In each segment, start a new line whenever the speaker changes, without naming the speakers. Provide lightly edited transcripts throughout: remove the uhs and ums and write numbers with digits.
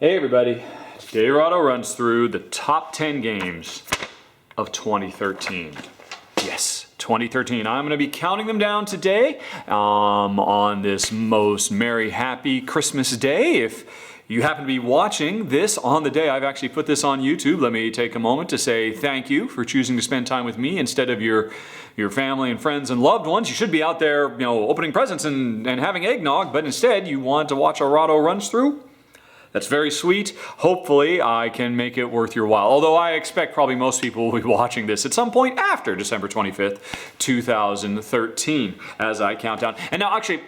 Hey everybody, today Rahdo runs through the top 10 games of 2013. Yes, 2013. I'm going to be counting them down today on this most merry, happy Christmas day. If you happen to be watching this on the day I've actually put this on YouTube, let me take a moment to say thank you for choosing to spend time with me instead of your family and friends and loved ones. You should be out there, opening presents and having eggnog, but instead you want to watch a Rahdo runs through. That's very sweet. Hopefully I can make it worth your while. Although I expect probably most people will be watching this at some point after December 25th, 2013 as I count down. And now actually,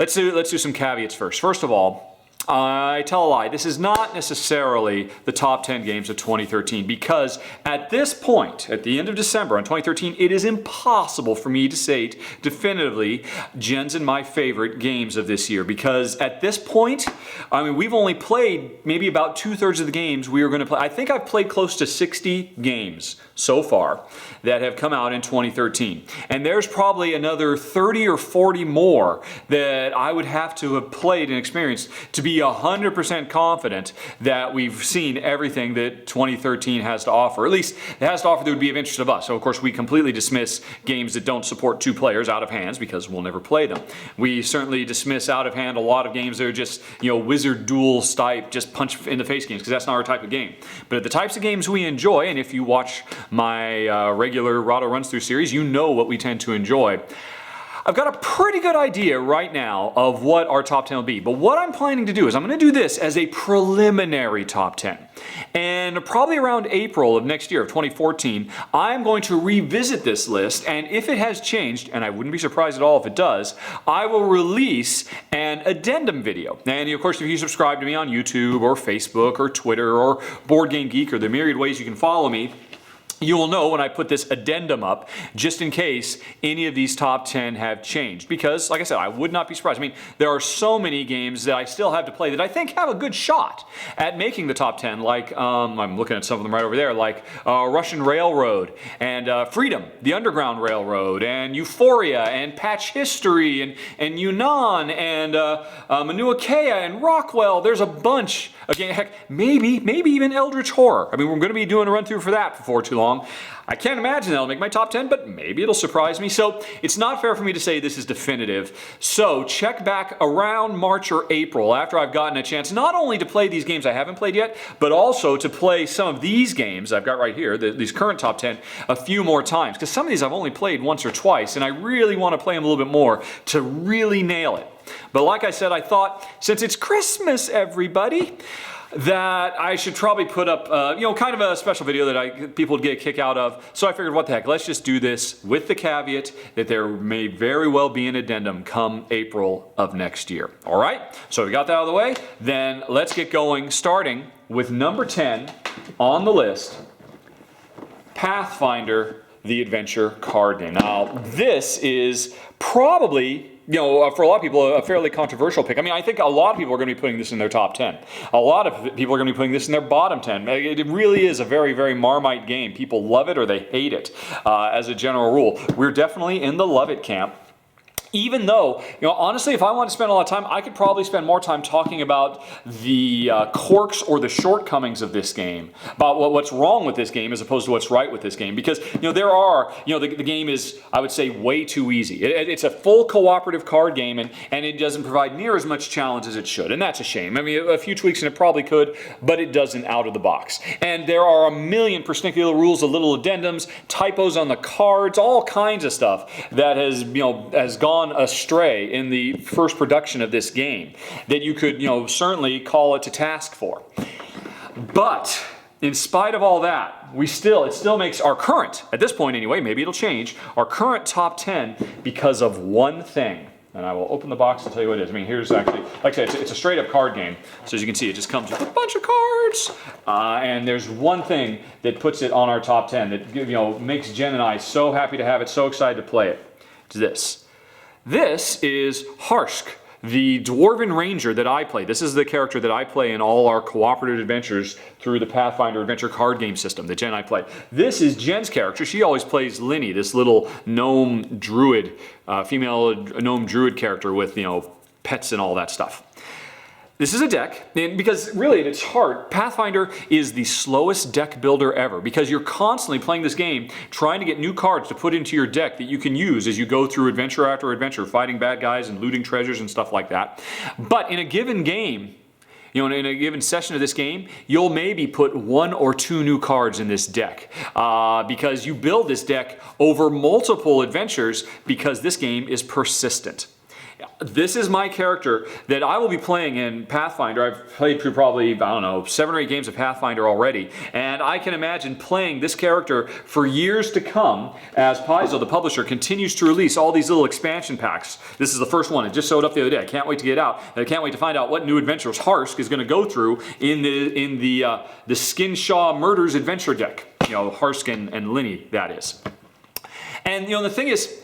let's do some caveats first. First of all, I tell a lie. This is not necessarily the top 10 games of 2013 because at this point, at the end of December on 2013, it is impossible for me to say definitively Jen's and my favorite games of this year because at this point, we've only played maybe about 2/3 of the games we were going to play. I think I've played close to 60 games so far that have come out in 2013. And there's probably another 30 or 40 more that I would have to have played and experienced to be 100% confident that we've seen everything that 2013 has to offer. At least it has to offer that would be of interest of us. So of course we completely dismiss games that don't support 2 players out of hands because we'll never play them. We certainly dismiss out of hand a lot of games that are just, wizard duels type, just punch in the face games because that's not our type of game. But the types of games we enjoy, and if you watch my regular Rahdo Runs Through series, you know what we tend to enjoy. I've got a pretty good idea right now of what our top 10 will be, but what I'm planning to do is I'm going to do this as a preliminary top 10. And probably around April of next year, of 2014, I'm going to revisit this list, and if it has changed, and I wouldn't be surprised at all if it does, I will release an addendum video. And of course, if you subscribe to me on YouTube or Facebook or Twitter or Board Game Geek or the myriad ways you can follow me, you will know when I put this addendum up, just in case any of these top 10 have changed. Because, like I said, I would not be surprised. There are so many games that I still have to play that I think have a good shot at making the top 10. Like, I'm looking at some of them right over there, like Russian Railroad, and Freedom, the Underground Railroad, and Euphoria, and Patch History, and Yunnan, and Mauna Kea, and Rockwell. There's a bunch. Again, heck, maybe even Eldritch Horror. We're going to be doing a run-through for that before too long. I can't imagine that'll make my top 10, but maybe it'll surprise me. So it's not fair for me to say this is definitive. So check back around March or April after I've gotten a chance not only to play these games I haven't played yet, but also to play some of these games I've got right here, these current top 10, a few more times. Because some of these I've only played once or twice, and I really want to play them a little bit more to really nail it. But like I said, I thought, since it's Christmas, everybody, that I should probably put up, kind of a special video that people would get a kick out of. So I figured, what the heck, let's just do this with the caveat that there may very well be an addendum come April of next year. All right, so we got that out of the way. Then let's get going, starting with number 10 on the list, Pathfinder, the adventure card game. Now, this is probably, for a lot of people, a fairly controversial pick. I think a lot of people are going to be putting this in their top 10. A lot of people are going to be putting this in their bottom 10. It really is a very, very Marmite game. People love it or they hate it as a general rule. We're definitely in the love it camp. Even though, honestly, if I want to spend a lot of time, I could probably spend more time talking about the quirks or the shortcomings of this game, about what's wrong with this game as opposed to what's right with this game. Because, there are, the game is, I would say, way too easy. It's a full cooperative card game, and it doesn't provide near as much challenge as it should. And that's a shame. A few tweaks and it probably could, but it doesn't out of the box. And there are a million particular rules, little addendums, typos on the cards, all kinds of stuff that has gone astray in the first production of this game that you could, certainly call it to task for. But in spite of all that, it still makes our current, at this point anyway, maybe it'll change, our current top 10 because of one thing. And I will open the box and tell you what it is. Here's actually, like I said, it's a straight up card game. So as you can see, it just comes with a bunch of cards. And there's one thing that puts it on our top 10 that, makes Jen and I so happy to have it, so excited to play it. It's this. This is Harshk, the Dwarven Ranger that I play. This is the character that I play in all our cooperative adventures through the Pathfinder adventure card game system that Jen and I play. This is Jen's character. She always plays Linny, this little gnome druid, female gnome druid character with, pets and all that stuff. This is a deck, and because really at its heart, Pathfinder is the slowest deck builder ever, because you're constantly playing this game trying to get new cards to put into your deck that you can use as you go through adventure after adventure, fighting bad guys and looting treasures and stuff like that. But in a given game, you know, in a given session of this game, you'll maybe put 1 or 2 new cards in this deck because you build this deck over multiple adventures because this game is persistent. This is my character that I will be playing in Pathfinder. I've played through probably, I don't know, 7 or 8 games of Pathfinder already. And I can imagine playing this character for years to come as Paizo, the publisher, continues to release all these little expansion packs. This is the first one. It just showed up the other day. I can't wait to get out. And I can't wait to find out what new adventures Harsk is going to go through in the Skinshaw Murders adventure deck. You know, Harsk and Linny, that is. And, you know, the thing is,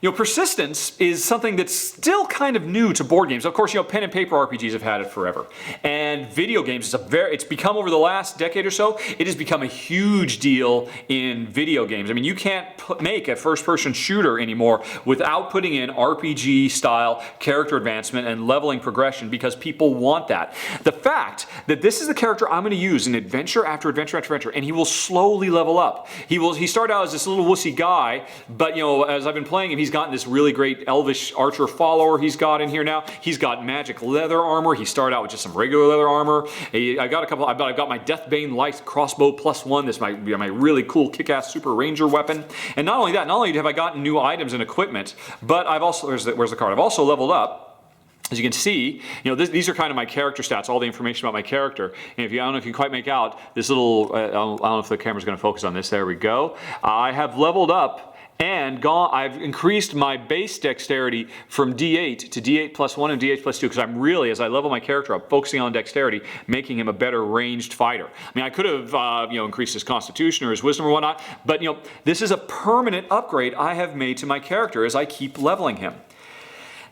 you know, persistence is something that's still kind of new to board games. Of course, you know, pen and paper RPGs have had it forever. And video games, it's become over the last decade or so, it has become a huge deal in video games. I mean, you can't make a first-person shooter anymore without putting in RPG-style character advancement and leveling progression because people want that. The fact that this is the character I'm going to use in adventure after adventure after adventure, and he will slowly level up. He started out as this little wussy guy, but, you know, as I've been playing him, he's gotten this really great elvish archer follower he's got in here now. He's got magic leather armor. He started out with just some regular leather armor. I've got my Deathbane Light crossbow +1. This might be my really cool kick-ass super ranger weapon. And not only that, not only have I gotten new items and equipment, but I've also, where's the card? I've also leveled up. As you can see, you know, these are kind of my character stats, all the information about my character. And I don't know if you can quite make out this little, I don't know if the camera's going to focus on this. There we go. I have leveled up and I've increased my base dexterity from D8 to D8 +1 and D8 +2 because I'm really, as I level my character up, focusing on dexterity, making him a better ranged fighter. I mean, I could have, you know, increased his constitution or his wisdom or whatnot, but, you know, this is a permanent upgrade I have made to my character as I keep leveling him.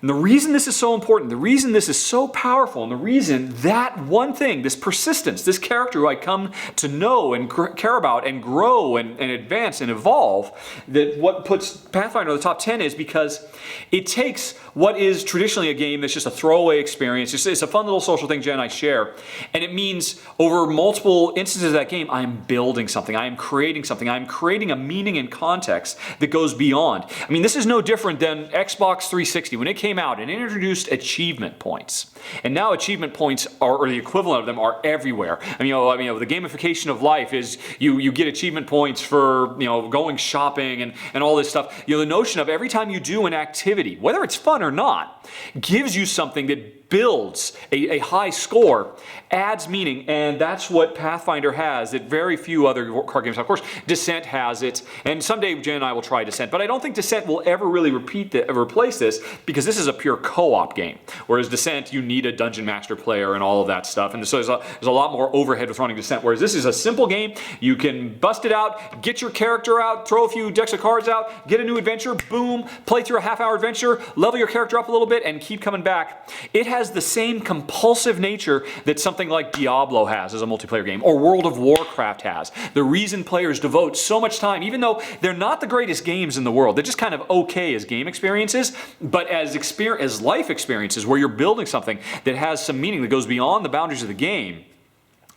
And the reason this is so important, the reason this is so powerful, and the reason that one thing, this persistence, this character who I come to know and care about and grow and advance and evolve, that what puts Pathfinder in the top 10 is because it takes what is traditionally a game that's just a throwaway experience. It's a fun little social thing Jen and I share. And it means over multiple instances of that game, I am building something. I am creating something. I am creating a meaning and context that goes beyond. I mean, this is no different than Xbox 360. When it came out and introduced achievement points. And now achievement points are, or the equivalent of them, are everywhere. I mean, the gamification of life is you get achievement points for, you know, going shopping and all this stuff. You know, the notion of every time you do an activity, whether it's fun or not, gives you something that builds a high score, adds meaning, and that's what Pathfinder has that very few other card games have. Of course, Descent has it, and someday Jen and I will try Descent, but I don't think Descent will ever really replace this because this is a pure co-op game, whereas Descent, you need a Dungeon Master player and all of that stuff, and so there's a lot more overhead with running Descent, whereas this is a simple game. You can bust it out, get your character out, throw a few decks of cards out, get a new adventure, boom, play through a half-hour adventure, level your character up a little bit, and keep coming back. It has the same compulsive nature that something like Diablo has as a multiplayer game, or World of Warcraft has. The reason players devote so much time, even though they're not the greatest games in the world, they're just kind of okay as game experiences, but as life experiences where you're building something that has some meaning that goes beyond the boundaries of the game,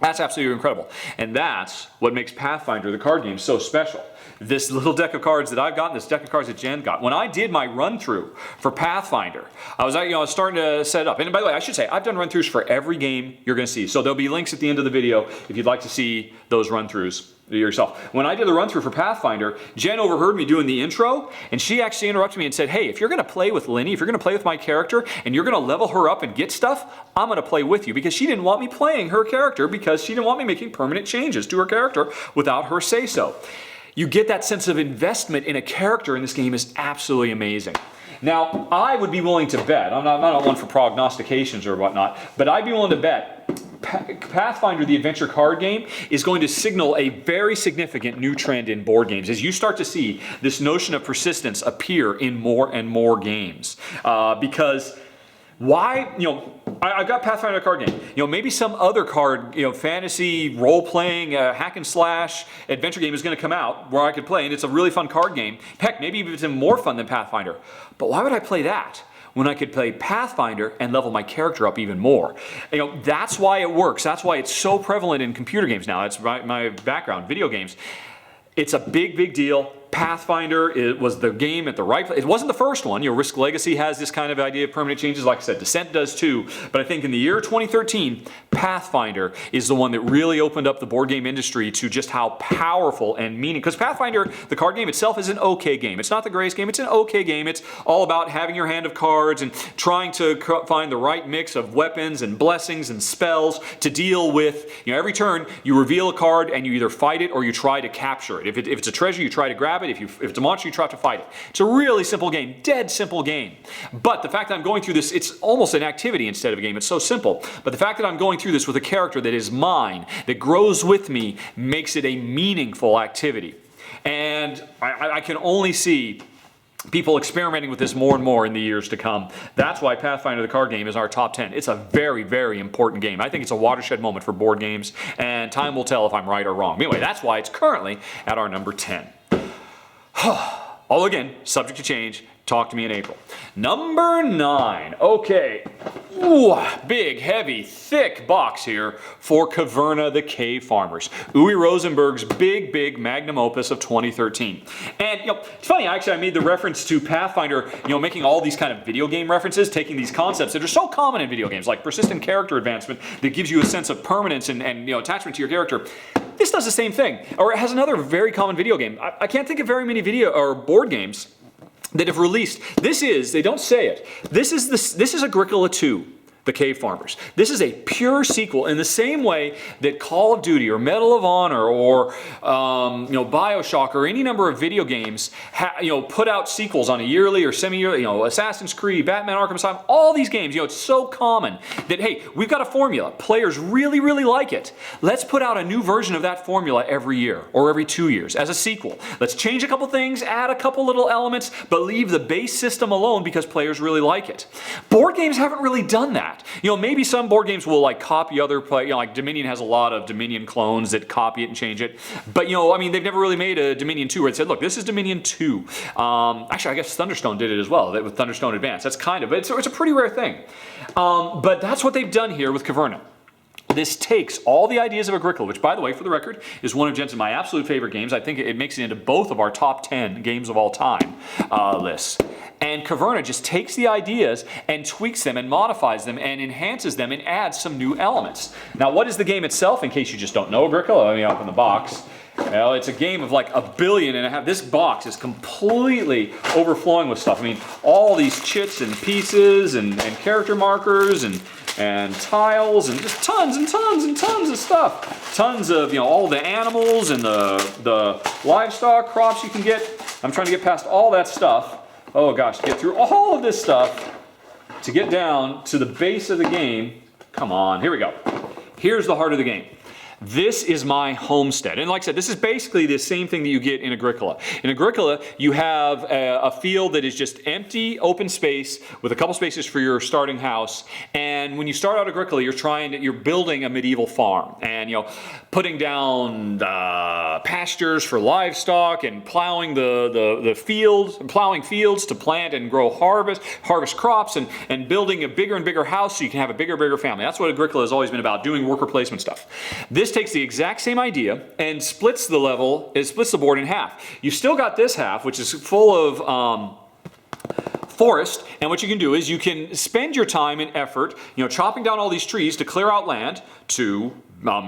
that's absolutely incredible. And that's what makes Pathfinder, the card game, so special. This little deck of cards that I've got, and this deck of cards that Jen got. When I did my run-through for Pathfinder, I was starting to set it up. And by the way, I should say, I've done run-throughs for every game you're going to see. So there'll be links at the end of the video if you'd like to see those run-throughs yourself. When I did the run-through for Pathfinder, Jen overheard me doing the intro, and she actually interrupted me and said, hey, if you're going to play with Linny, if you're going to play with my character, and you're going to level her up and get stuff, I'm going to play with you. Because she didn't want me playing her character because she didn't want me making permanent changes to her character without her say-so. You get that sense of investment in a character in this game is absolutely amazing. Now, I would be willing to bet, I'm not one for prognostications or whatnot, but I'd be willing to bet Pathfinder, the adventure card game, is going to signal a very significant new trend in board games as you start to see this notion of persistence appear in more and more games. Because why, I've got Pathfinder card game. Maybe some other card, fantasy, role-playing, hack and slash adventure game is going to come out where I could play, and it's a really fun card game. Heck, maybe it's even more fun than Pathfinder. But why would I play that when I could play Pathfinder and level my character up even more. That's why it works. That's why it's so prevalent in computer games now. It's my background, video games. It's a big, big deal. Pathfinder, it was the game at the right place. It wasn't the first one. Risk Legacy has this kind of idea of permanent changes. Like I said, Descent does too. But I think in the year 2013, Pathfinder is the one that really opened up the board game industry to just how powerful and meaning. Because Pathfinder, the card game itself, is an okay game. It's not the greatest game. It's an okay game. It's all about having your hand of cards and trying to find the right mix of weapons and blessings and spells to deal with. Every turn, you reveal a card and you either fight it or you try to capture it. If it's a treasure, you try to grab it. If it's a monster, you try to fight it. It's a really simple game, dead simple game. But the fact that I'm going through this, it's almost an activity instead of a game. It's so simple. But the fact that I'm going through this with a character that is mine, that grows with me, makes it a meaningful activity. And I can only see people experimenting with this more and more in the years to come. That's why Pathfinder, the card game, is our top 10. It's a very, very important game. I think it's a watershed moment for board games, and time will tell if I'm right or wrong. Anyway, that's why it's currently at our number 10. All again, subject to change. Talk to me in April. Number 9. Okay. Ooh, big, heavy, thick box here for Caverna the Cave Farmers. Uwe Rosenberg's big, big magnum opus of 2013. And, it's funny, actually, I made the reference to Pathfinder, making all these kind of video game references, taking these concepts that are so common in video games, like persistent character advancement that gives you a sense of permanence and attachment to your character. This does the same thing. Or it has another very common video game. I can't think of very many video or board games that have released. They don't say it. This is Agricola 2, The Cave Farmers. This is a pure sequel in the same way that Call of Duty or Medal of Honor or BioShock or any number of video games put out sequels on a yearly or semi-yearly, Assassin's Creed, Batman Arkham Asylum, all these games, it's so common that, hey, we've got a formula. Players really, really like it. Let's put out a new version of that formula every year or every 2 years as a sequel. Let's change a couple things, add a couple little elements, but leave the base system alone because players really like it. Board games haven't really done that. Maybe some board games will copy other play. Like Dominion has a lot of Dominion clones that copy it and change it. But they've never really made a Dominion 2 where it said, look, this is Dominion 2. Actually, I guess Thunderstone did it as well with Thunderstone Advance. That's kind of it's a pretty rare thing. But that's what they've done here with Caverna. This takes all the ideas of Agricola, which, by the way, for the record, is one of Jensen's my absolute favorite games. I think it makes it into both of our top 10 games of all time lists. And Caverna just takes the ideas and tweaks them and modifies them and enhances them and adds some new elements. Now, what is the game itself, in case you just don't know Agricola? Let me open the box. Well, it's a game of like 1.5 billion. This box is completely overflowing with stuff. All these chits and pieces and character markers and tiles and just tons and tons and tons of stuff. Tons of all the animals and the livestock crops you can get. I'm trying to get past all that stuff. Oh gosh, to get through all of this stuff to get down to the base of the game. Come on, here we go. Here's the heart of the game. This is my homestead. And like I said, this is basically the same thing that you get in Agricola. In Agricola, you have a field that is just empty, open space with a couple spaces for your starting house. And when you start out Agricola, you're building a medieval farm and putting down pastures for livestock and plowing the fields, plowing fields to plant and grow harvest crops and building a bigger and bigger house so you can have a bigger and bigger family. That's what Agricola has always been about, doing worker placement stuff. This takes the exact same idea and splits the board in half. You've still got this half, which is full of forest, and what you can do is you can spend your time and effort, chopping down all these trees to clear out land to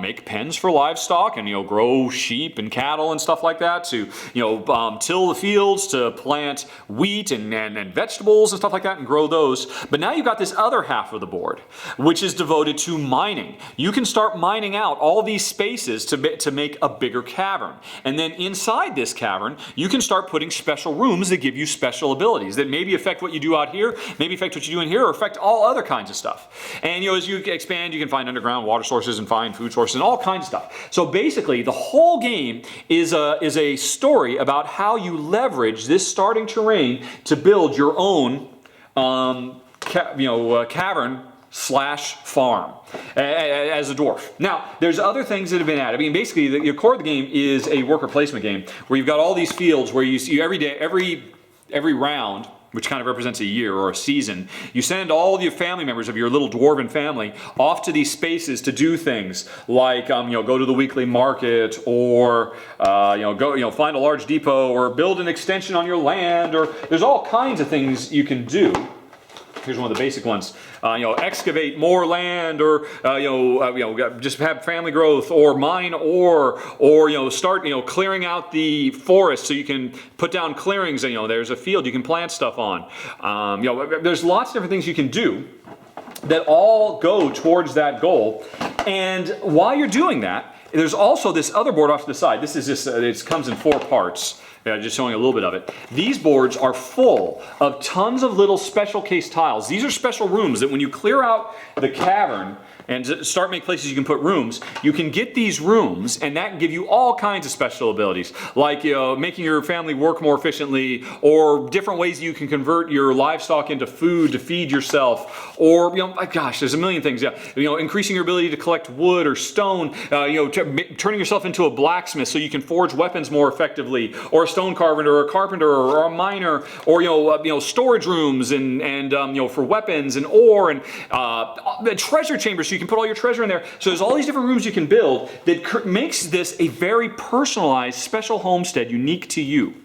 make pens for livestock and grow sheep and cattle and stuff like that, to till the fields, to plant wheat and vegetables and stuff like that and grow those. But now you've got this other half of the board, which is devoted to mining. You can start mining out all these spaces to make a bigger cavern, and then inside this cavern you can start putting special rooms that give you special abilities that maybe affect what you do out here, maybe affect what you do in here, or affect all other kinds of stuff. And as you expand, you can find underground water sources and find food sources and all kinds of stuff. So basically, the whole game is a story about how you leverage this starting terrain to build your own cavern slash farm as a dwarf. Now, there's other things that have been added. Basically, the core of the game is a worker placement game where you've got all these fields where you see every day, every round, which kind of represents a year or a season, you send all of your family members of your little dwarven family off to these spaces to do things like, go to the weekly market, or go, find a large depot, or build an extension on your land, or there's all kinds of things you can do. Here's one of the basic ones. Excavate more land, or just have family growth, or mine ore, or start clearing out the forest so you can put down clearings. And there's a field you can plant stuff on. There's lots of different things you can do that all go towards that goal. And while you're doing that, there's also this other board off to the side. This is just it comes in 4 parts. Just showing a little bit of it. These boards are full of tons of little special case tiles. These are special rooms that when you clear out the cavern and start making places you can put rooms, you can get these rooms, and that can give you all kinds of special abilities, like making your family work more efficiently, or different ways you can convert your livestock into food to feed yourself, or gosh, there's a million things. Increasing your ability to collect wood or stone, turning yourself into a blacksmith so you can forge weapons more effectively, or a stone carpenter, or a carpenter, or a miner, or storage rooms and for weapons and ore, and treasure chambers so you can put all your treasure in there. So there's all these different rooms you can build that makes this a very personalized special homestead unique to you.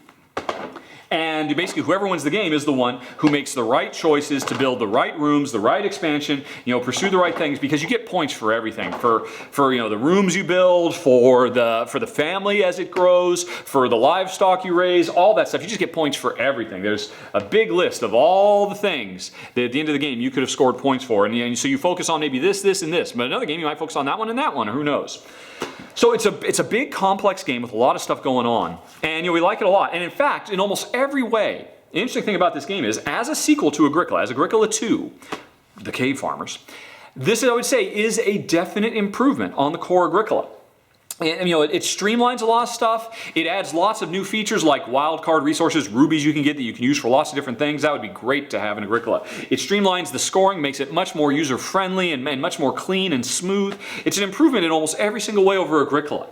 And basically, whoever wins the game is the one who makes the right choices to build the right rooms, the right expansion, pursue the right things, because you get points for everything. For the rooms you build, for the family as it grows, for the livestock you raise, all that stuff. You just get points for everything. There's a big list of all the things that at the end of the game you could have scored points for. And so you focus on maybe this, and this. But another game you might focus on that one and that one, or who knows. So it's a big, complex game with a lot of stuff going on, and we like it a lot. And in fact, in almost every way, the interesting thing about this game is, as a sequel to Agricola, as Agricola 2, the Cave Farmers, this, I would say, is a definite improvement on the core Agricola. And, it streamlines a lot of stuff. It adds lots of new features like wildcard resources, rubies you can get that you can use for lots of different things. That would be great to have in Agricola. It streamlines the scoring, makes it much more user-friendly and much more clean and smooth. It's an improvement in almost every single way over Agricola.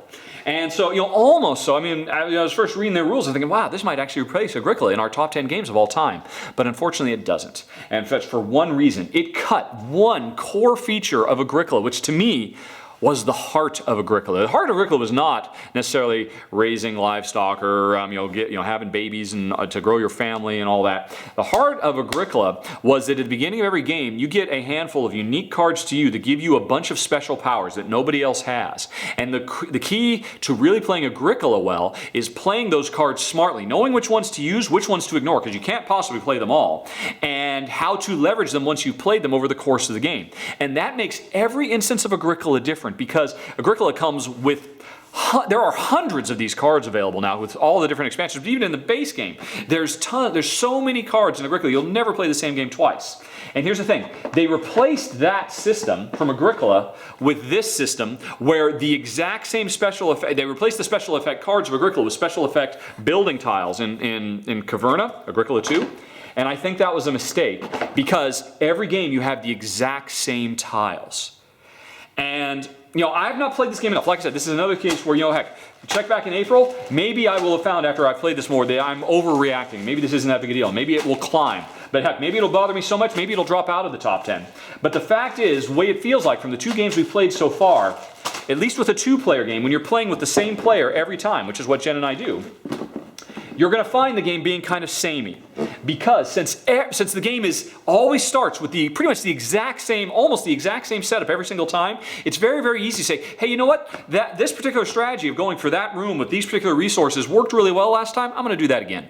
And so, almost so. I was first reading their rules and thinking, wow, this might actually replace Agricola in our top 10 games of all time. But unfortunately, it doesn't. And that's for one reason. It cut one core feature of Agricola, which to me was the heart of Agricola. The heart of Agricola was not necessarily raising livestock or having babies and to grow your family and all that. The heart of Agricola was that at the beginning of every game, you get a handful of unique cards to you that give you a bunch of special powers that nobody else has. And the key to really playing Agricola well is playing those cards smartly, knowing which ones to use, which ones to ignore, because you can't possibly play them all, and how to leverage them once you've played them over the course of the game. And that makes every instance of Agricola different, because Agricola comes with there are hundreds of these cards available now with all the different expansions. But even in the base game, there's so many cards in Agricola, you'll never play the same game twice. And here's the thing, they replaced that system from Agricola with this system where the exact same special effect, they replaced the special effect cards of Agricola with special effect building tiles in Caverna, Agricola 2. And I think that was a mistake, because every game you have the exact same tiles. And I have not played this game enough. Like I said, this is another case where, heck, check back in April, maybe I will have found after I've played this more that I'm overreacting. Maybe this isn't that big a deal. Maybe it will climb. But heck, maybe it'll bother me so much, maybe it'll drop out of the top 10. But the fact is, the way it feels like from the 2 games we've played so far, at least with a 2-player game, when you're playing with the same player every time, which is what Jen and I do, you're going to find the game being kind of samey, because since the game always starts with pretty much the exact same, almost the exact same setup every single time, it's very, very easy to say, hey, you know what? This particular strategy of going for that room with these particular resources worked really well last time. I'm going to do that again.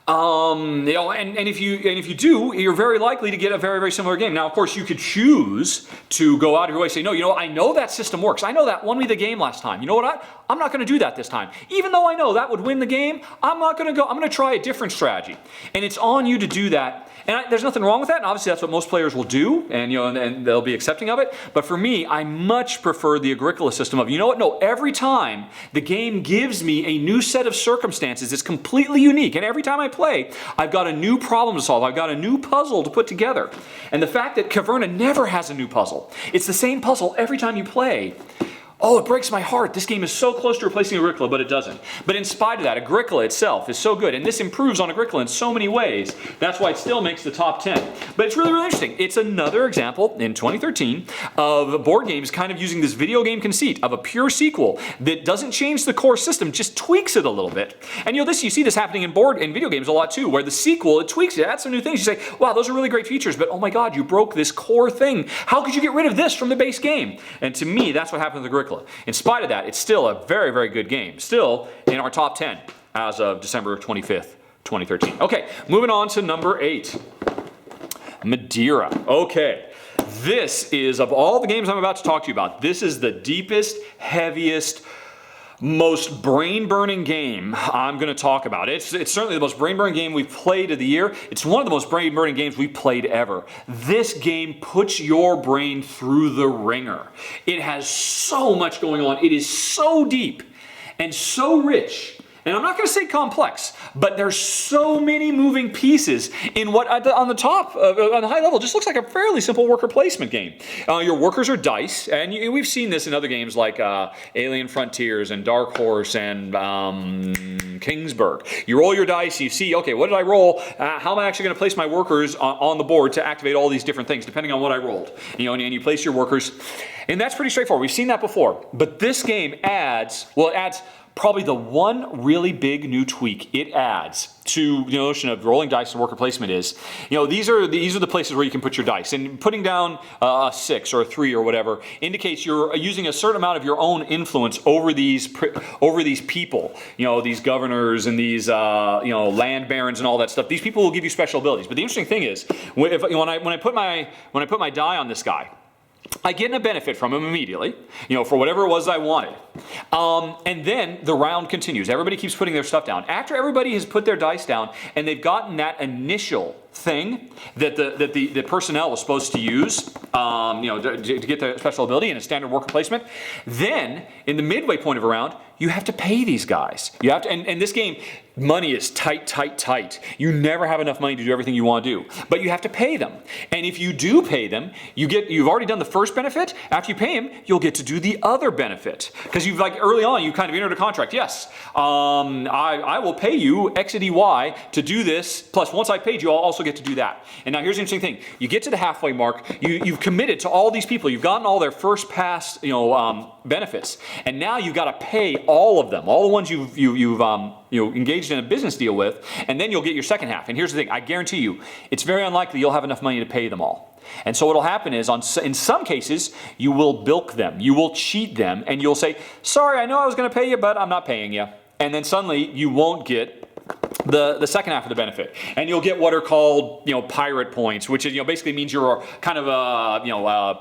And if you do, you're very likely to get a very, very similar game. Now, of course, you could choose to go out of your way and say, no, I know that system works. I know that won me the game last time. You know what? I'm not going to do that this time. Even though I know that would win the game, I'm not going to go. I'm going to try a different strategy. And it's on you to do that. And there's nothing wrong with that. And obviously, that's what most players will do, and and they'll be accepting of it. But for me, I much prefer the Agricola system of, you know what? No, every time the game gives me a new set of circumstances, it's completely unique. And every time I play, I've got a new problem to solve. I've got a new puzzle to put together. And the fact that Caverna never has a new puzzle, it's the same puzzle every time you play, Oh, it breaks my heart. This game is so close to replacing Agricola, but it doesn't. But in spite of that, Agricola itself is so good, and this improves on Agricola in so many ways. That's why it still makes the top 10. But it's really, really interesting. It's another example in 2013 of board games kind of using this video game conceit of a pure sequel that doesn't change the core system, just tweaks it a little bit. And you see this happening in video games a lot too, where the sequel, it tweaks it, adds some new things. You say, wow, those are really great features, but oh my God, you broke this core thing. How could you get rid of this from the base game? And to me, that's what happened with Agricola. In spite of that, it's still a very, very good game. Still in our top 10 as of December 25th, 2013. Okay, moving on to number 8. Madeira. Okay, this is, of all the games I'm about to talk to you about, this is the deepest, heaviest, most brain-burning game I'm going to talk about. It's certainly the most brain-burning game we've played of the year. It's one of the most brain-burning games we've played ever. This game puts your brain through the ringer. It has so much going on. It is so deep and so rich. And I'm not going to say complex, but there's so many moving pieces in what on the top, on the high level, just looks like a fairly simple worker placement game. Your workers are dice, and we've seen this in other games like Alien Frontiers and Dark Horse and Kingsburg. You roll your dice, you see, okay, what did I roll? How am I actually going to place my workers on the board to activate all these different things, depending on what I rolled? And you place your workers, and that's pretty straightforward. We've seen that before, but this game adds probably the one really big new tweak it adds to the notion of rolling dice and worker placement is, these are the places where you can put your dice. And putting down a 6 or a 3 or whatever indicates you're using a certain amount of your own influence over these people, these governors and these land barons and all that stuff. These people will give you special abilities. But the interesting thing is, when I put my die on this guy, I get a benefit from him immediately, for whatever it was I wanted. And then the round continues. Everybody keeps putting their stuff down. After everybody has put their dice down and they've gotten that initial thing that the personnel was supposed to use, to get their special ability in a standard worker placement, then in the midway point of a round, you have to pay these guys. You have to, and this game, money is tight, tight, tight. You never have enough money to do everything you want to do, but you have to pay them. And if you do pay them, you've already done the first benefit. After you pay them, you'll get to do the other benefit. Because early on, you kind of entered a contract. Yes, I will pay you X and Y to do this. Plus, once I paid you, I'll also get to do that. And now here's the interesting thing. You get to the halfway mark. You've committed to all these people. You've gotten all their first pass, benefits. And now you've got to pay all of them, all the ones you've engaged in a business deal with, and then you'll get your second half. And here's the thing, I guarantee you, it's very unlikely you'll have enough money to pay them all. And so what'll happen is, in some cases, you will bilk them, you will cheat them, and you'll say, sorry, I know I was going to pay you, but I'm not paying you. And then suddenly you won't get the second half of the benefit, and you'll get what are called pirate points, which is basically means you're kind of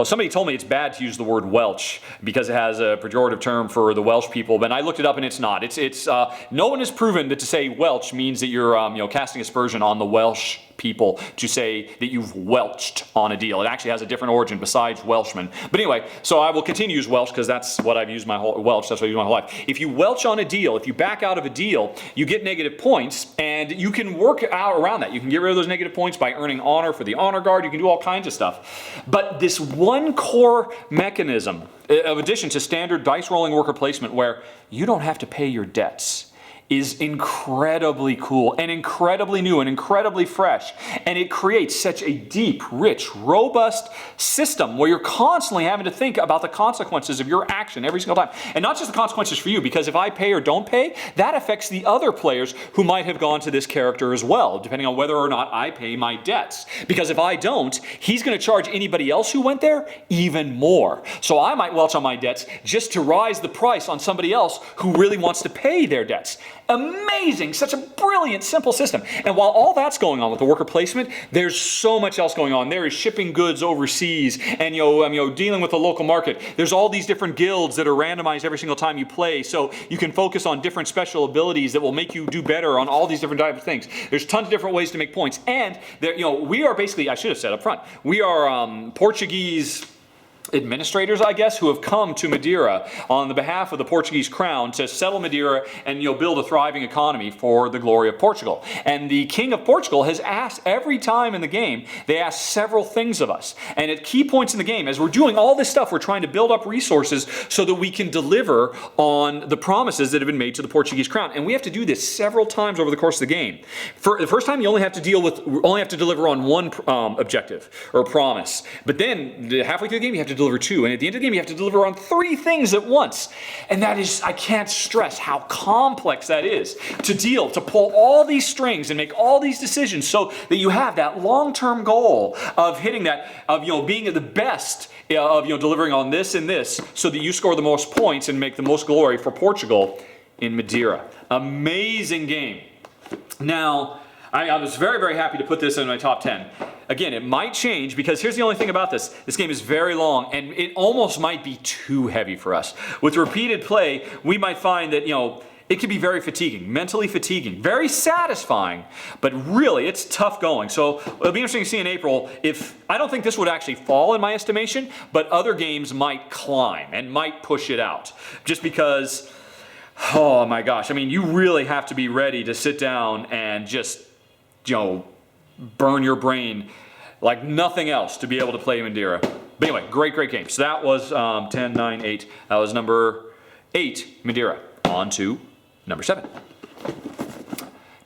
somebody told me it's bad to use the word Welsh because it has a pejorative term for the Welsh people, but I looked it up and it's not. It's no one has proven that to say Welsh means that you're casting aspersion on the Welsh people to say that you've welched on a deal. It actually has a different origin besides Welshman. But anyway, so I will continue to use Welsh because that's what I've used Welsh, that's what I've used my whole life. If you welch on a deal, if you back out of a deal, you get negative points, and you can work out around that. You can get rid of those negative points by earning honor for the honor guard. You can do all kinds of stuff. But this one core mechanism, of addition to standard dice rolling worker placement where you don't have to pay your debts, is incredibly cool and incredibly new and incredibly fresh. And it creates such a deep, rich, robust system where you're constantly having to think about the consequences of your action every single time. And not just the consequences for you, because if I pay or don't pay, that affects the other players who might have gone to this character as well, depending on whether or not I pay my debts. Because if I don't, he's going to charge anybody else who went there even more. So I might welch on my debts just to rise the price on somebody else who really wants to pay their debts. Amazing, such a brilliant, simple system. And while all that's going on with the worker placement, there's so much else going on. There is shipping goods overseas, and dealing with the local market. There's all these different guilds that are randomized every single time you play, so you can focus on different special abilities that will make you do better on all these different types of things. There's tons of different ways to make points, and there, we are basically, I should have said up front, we are Portuguese administrators, I guess, who have come to Madeira on the behalf of the Portuguese crown to settle Madeira and build a thriving economy for the glory of Portugal. And the King of Portugal has asked every time in the game, they ask several things of us. And at key points in the game, as we're doing all this stuff, we're trying to build up resources so that we can deliver on the promises that have been made to the Portuguese crown. And we have to do this several times over the course of the game. For the first time, you only have to deliver on one objective or promise. But then halfway through the game, you have to deliver 2. And at the end of the game, you have to deliver on 3 things at once. And that is, I can't stress how complex that is to pull all these strings and make all these decisions so that you have that long-term goal of hitting that, of being the best, of delivering on this and this, so that you score the most points and make the most glory for Portugal in Madeira. Amazing game. Now, I was very, very happy to put this in my top 10. Again, it might change because here's the only thing about this. This game is very long and it almost might be too heavy for us. With repeated play, we might find that, it can be very fatiguing, mentally fatiguing, very satisfying, but really it's tough going. So it'll be interesting to see in April if, I don't think this would actually fall in my estimation, but other games might climb and might push it out. Just because, oh my gosh, you really have to be ready to sit down and just, burn your brain like nothing else to be able to play Madeira. But anyway, great game. So that was 10, 9, 8. That was number 8, Madeira. On to number 7.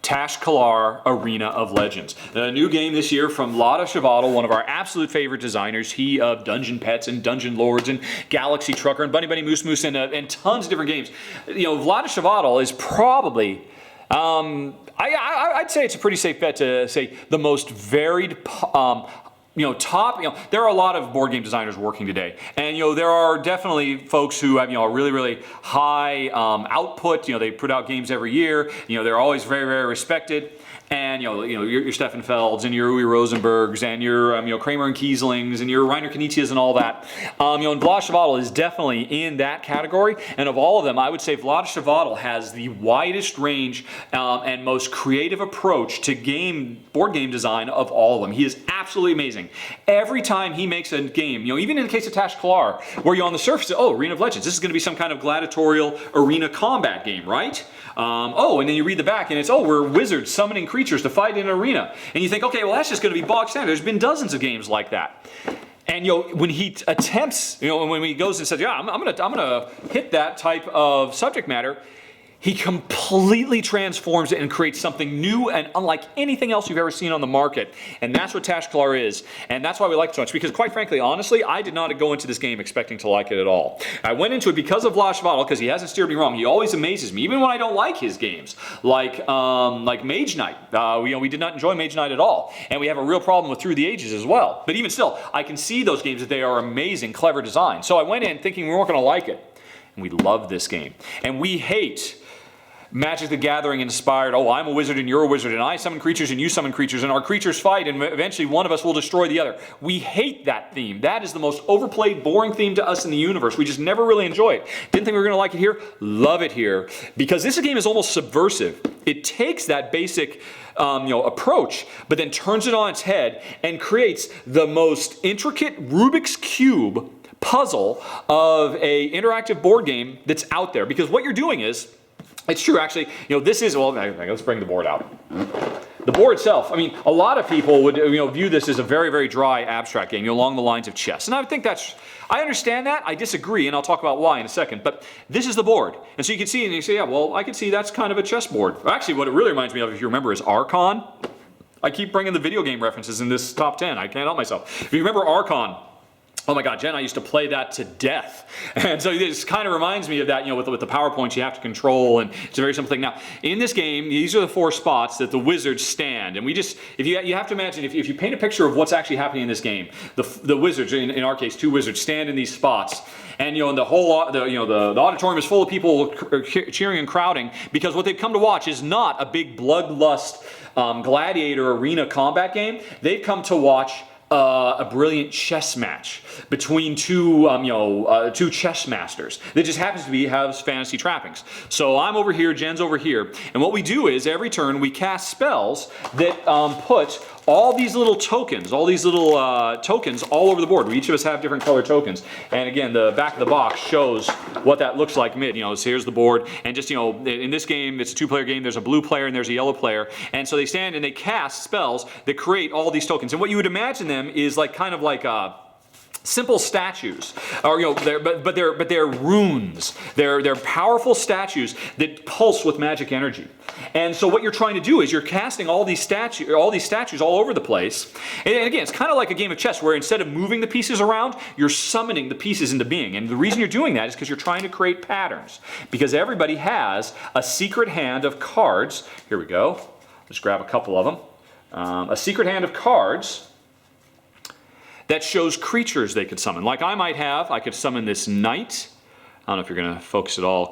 Tash-Kalar Arena of Legends. A new game this year from Rahdo, one of our absolute favorite designers. He of Dungeon Pets and Dungeon Lords and Galaxy Trucker and Bunny Bunny Moose Moose and tons of different games. Rahdo is probably, I'd say it's a pretty safe bet to say the most varied there are a lot of board game designers working today, and there are definitely folks who have a really high output. They put out games every year. They're always very, very respected. And your Stefan Felds and your Uwe Rosenbergs and your Kramer and Kieslings and your Reiner Knizias and all that. And Rahdo is definitely in that category. And of all of them, I would say Rahdo has the widest range and most creative approach to board game design of all of them. He is absolutely amazing. Every time he makes a game, even in the case of Tash-Kalar, where you're on the surface, Arena of Legends, this is going to be some kind of gladiatorial arena combat game, right? And then you read the back and it's, we're wizards summoning creatures to fight in an arena. And you think, okay, well that's just going to be bog standard. There's been dozens of games like that. And when he attempts, when he goes and says, I'm gonna hit that type of subject matter, he completely transforms it and creates something new and unlike anything else you've ever seen on the market. And that's what Tash-Kalar is. And that's why we like it so much. Because quite frankly, honestly, I did not go into this game expecting to like it at all. I went into it because of Rahdo, because he hasn't steered me wrong. He always amazes me, even when I don't like his games. Like Mage Knight. We did not enjoy Mage Knight at all. And we have a real problem with Through the Ages as well. But even still, I can see those games that they are amazing, clever design. So I went in thinking we weren't going to like it. And we love this game. And we hate Magic the Gathering inspired, I'm a wizard and you're a wizard and I summon creatures and you summon creatures and our creatures fight and eventually one of us will destroy the other. We hate that theme. That is the most overplayed, boring theme to us in the universe. We just never really enjoy it. Didn't think we were going to like it here. Love it here. Because this game is almost subversive. It takes that basic approach, but then turns it on its head and creates the most intricate Rubik's Cube puzzle of an interactive board game that's out there. Because what you're doing is, it's true, actually. This is, let's bring the board out. The board itself, a lot of people would view this as a very, very dry abstract game, along the lines of chess. And I would think I understand that. I disagree, and I'll talk about why in a second. But this is the board. And so you can see, and you say, I can see that's kind of a chessboard. Actually, what it really reminds me of, if you remember, is Archon. I keep bringing the video game references in this top 10. I can't help myself. If you remember Archon, oh my God, Jen, I used to play that to death. And so this kind of reminds me of that, with the PowerPoints you have to control, and it's a very simple thing. Now, in this game, these are the 4 spots that the wizards stand. And we just, you have to imagine, if you paint a picture of what's actually happening in this game, the wizards, in our case, 2 wizards, stand in these spots. And the whole, the auditorium is full of people cheering and crowding, because what they've come to watch is not a big bloodlust gladiator arena combat game. They've come to watch a brilliant chess match between two chess masters that just happens to have fantasy trappings. So I'm over here, Jen's over here, and what we do is every turn we cast spells that put all these little tokens, all over the board. We each of us have different color tokens. And again, the back of the box shows what that looks like mid. So here's the board. And just, in this game, it's a 2-player game. There's a blue player and there's a yellow player. And so they stand and they cast spells that create all these tokens. And what you would imagine them is kind of like simple statues, or but they're runes. They're powerful statues that pulse with magic energy. And so what you're trying to do is you're casting all these statues all over the place. And again, it's kind of like a game of chess where instead of moving the pieces around, you're summoning the pieces into being. And the reason you're doing that is because you're trying to create patterns. Because everybody has a secret hand of cards. Here we go. Just grab a couple of them. A secret hand of cards that shows creatures they could summon. Like I could summon this knight. I don't know if you're going to focus at all,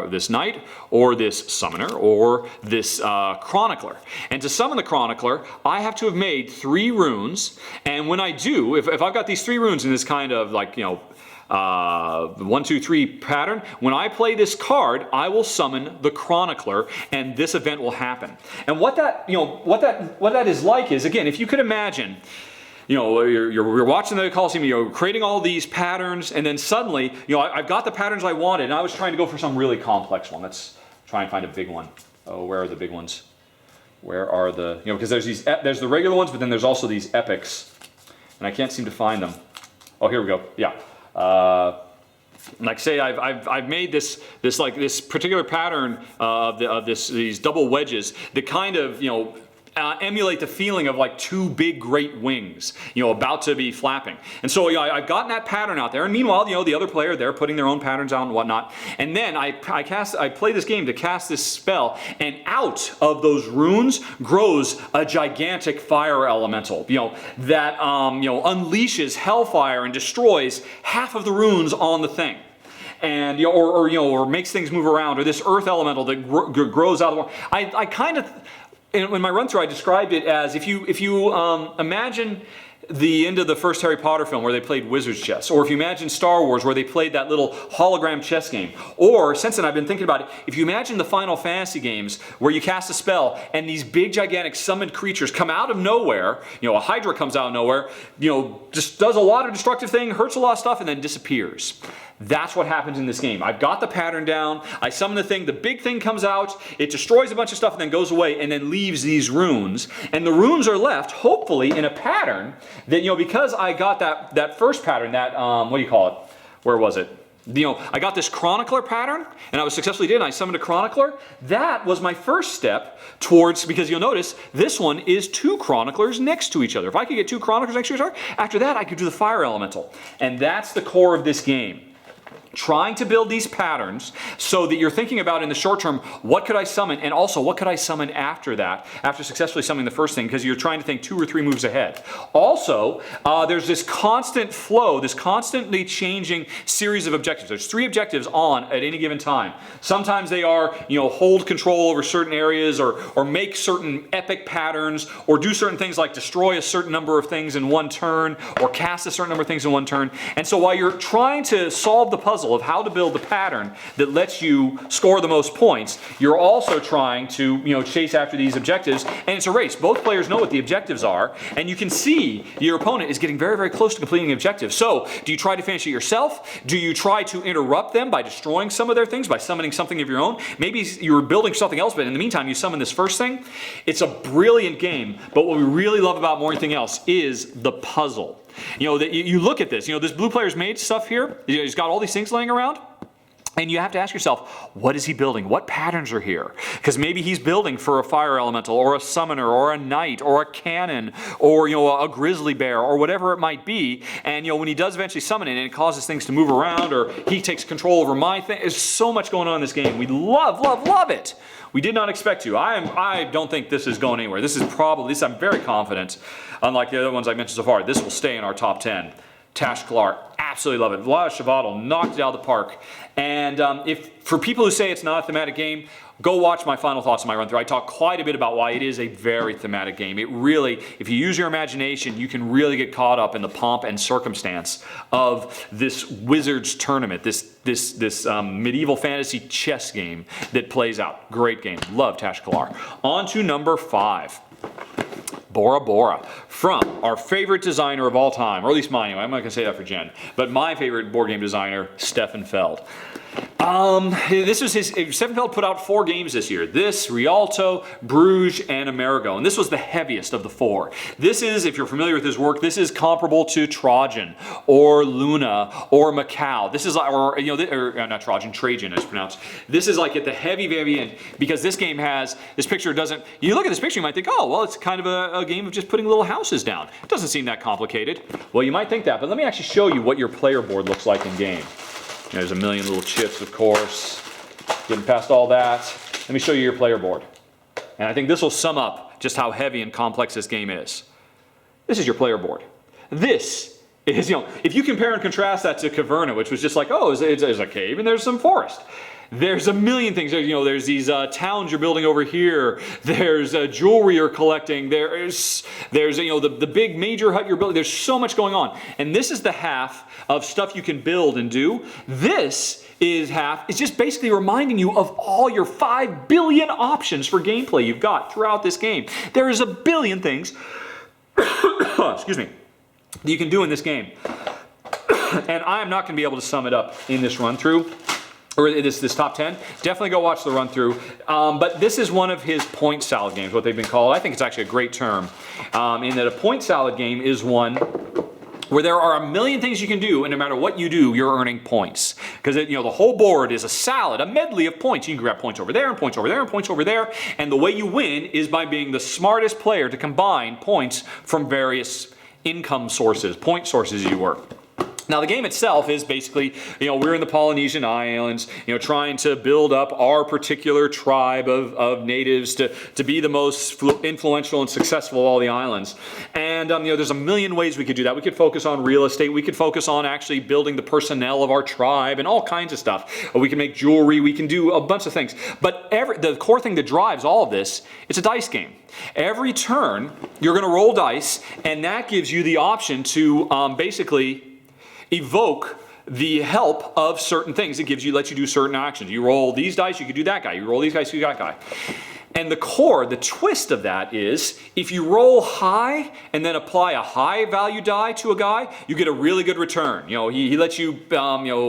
this knight, or this summoner, or this chronicler. And to summon the chronicler, I have to have made 3 runes. And when I do, if I've got these 3 runes in this kind of 1, 2, 3 pattern, when I play this card, I will summon the chronicler, and this event will happen. And what that is like is, again, if you could imagine, you're watching the Colosseum, you're creating all these patterns, and then suddenly, I've got the patterns I wanted, and I was trying to go for some really complex one. Let's try and find a big one. Oh, where are the big ones? Where are the, because there's the regular ones, but then there's also these epics, and I can't seem to find them. Oh, here we go. Yeah. Like say I've made this particular pattern of these double wedges that kind of emulate the feeling of like 2 big great wings, about to be flapping. And so I've gotten that pattern out there, and meanwhile, the other player, they're putting their own patterns out and whatnot. And then I play this game to cast this spell, and out of those runes grows a gigantic fire elemental, that unleashes hellfire and destroys half of the runes on the thing. And or makes things move around, or this earth elemental that grows out of the wall. I kind of, in my run through, I described it as if you imagine the end of the first Harry Potter film where they played wizard's chess, or if you imagine Star Wars where they played that little hologram chess game, or since then I've been thinking about it, if you imagine the Final Fantasy games where you cast a spell and these big gigantic summoned creatures come out of nowhere, a Hydra comes out of nowhere, just does a lot of destructive thing, hurts a lot of stuff, and then disappears. That's what happens in this game. I've got the pattern down, I summon the thing, the big thing comes out, it destroys a bunch of stuff and then goes away and then leaves these runes. And the runes are left, hopefully, in a pattern that, because I got that first pattern, that, what do you call it? Where was it? I got this chronicler pattern, and I was successfully did, and I summoned a chronicler. That was my first step towards, because you'll notice, this one is 2 chroniclers next to each other. If I could get 2 chroniclers next to each other, after that I could do the fire elemental. And that's the core of this game. Trying to build these patterns so that you're thinking about in the short term, what could I summon, and also what could I summon after that, after successfully summoning the first thing, because you're trying to think 2 or 3 moves ahead. Also, there's this constant flow, this constantly changing series of objectives. There's 3 objectives on at any given time. Sometimes they are, hold control over certain areas, or make certain epic patterns, or do certain things like destroy a certain number of things in one turn, or cast a certain number of things in one turn. And so while you're trying to solve the puzzle of how to build the pattern that lets you score the most points, you're also trying to chase after these objectives, and it's a race. Both players know what the objectives are, and you can see your opponent is getting very, very close to completing the objective. So do you try to finish it yourself? Do you try to interrupt them by destroying some of their things, by summoning something of your own? Maybe you're building something else, but in the meantime you summon this first thing. It's a brilliant game, but what we really love about more than anything else is the puzzle. That you look at this, this blue player's made stuff here, he's got all these things laying around, and you have to ask yourself, what is he building? What patterns are here? Because maybe he's building for a fire elemental, or a summoner, or a knight, or a cannon, or a grizzly bear, or whatever it might be. And when he does eventually summon it, and it causes things to move around, or he takes control over my thing. There's so much going on in this game. We love, love, love it. We did not expect to. I don't think this is going anywhere. This is probably, I'm very confident, unlike the other ones I mentioned so far, this will stay in our top 10. Tash-Kalar, absolutely love it. Vlad Shavatal knocked it out of the park. And for people who say it's not a thematic game, go watch my final thoughts on my run through. I talk quite a bit about why it is a very thematic game. It really, if you use your imagination, you can really get caught up in the pomp and circumstance of this wizard's tournament, this medieval fantasy chess game that plays out. Great game. Love Tash-Kalar. On to number 5. Bora Bora, from our favorite designer of all time, or at least mine anyway. I'm not going to say that for Jen, but my favorite board game designer, Stefan Feld. This was Stefan Feld put out 4 games this year. This, Rialto, Bruges, and Amerigo. And this was the heaviest of the 4. This is, if you're familiar with his work, this is comparable to Trojan, or Luna, or Macau. This is, or, you know, or not Trojan, Trajan is pronounced. This is like at the heavy end, because this game has, this picture doesn't, you look at this picture, you might think, oh, well, it's kind of a game of just putting little houses down. It doesn't seem that complicated. Well, you might think that, but let me actually show you what your player board looks like in game. There's a million little chips, of course. Getting past all that, let me show you your player board. And I think this will sum up just how heavy and complex this game is. This is your player board. This is, you know, if you compare and contrast that to Caverna, which was just like, oh, it's a cave and there's some forest. There's a million things. You know, there's these towns you're building over here. There's jewelry you're collecting. There's you know, the big major hut you're building. There's so much going on. And this is the half of stuff you can build and do. This is half. It's just basically reminding you of all your 5 billion options for gameplay you've got throughout this game. There is a billion things, excuse me, that you can do in this game. And I am not going to be able to sum it up in this run through. Or this top 10, definitely go watch the run through. But this is one of his point salad games, what they've been called. I think it's actually a great term, in that a point salad game is one where there are a million things you can do, and no matter what you do, you're earning points. Because you know, the whole board is a salad, a medley of points. You can grab points over there, and points over there, and points over there. And the way you win is by being the smartest player to combine points from various income sources, point sources you were. Now the game itself is basically, you know, we're in the Polynesian Islands, you know, trying to build up our particular tribe of natives to be the most influential and successful of all the islands. And, you know, there's a million ways we could do that. We could focus on real estate. We could focus on actually building the personnel of our tribe and all kinds of stuff. We can make jewelry. We can do a bunch of things. But the core thing that drives all of this, it's a dice game. Every turn, you're going to roll dice, and that gives you the option to basically evoke the help of certain things. It lets you do certain actions. You roll these dice, you can do that guy. You roll these dice, you do that guy. And the twist of that is, if you roll high and then apply a high value die to a guy, you get a really good return. You know, he lets you, make a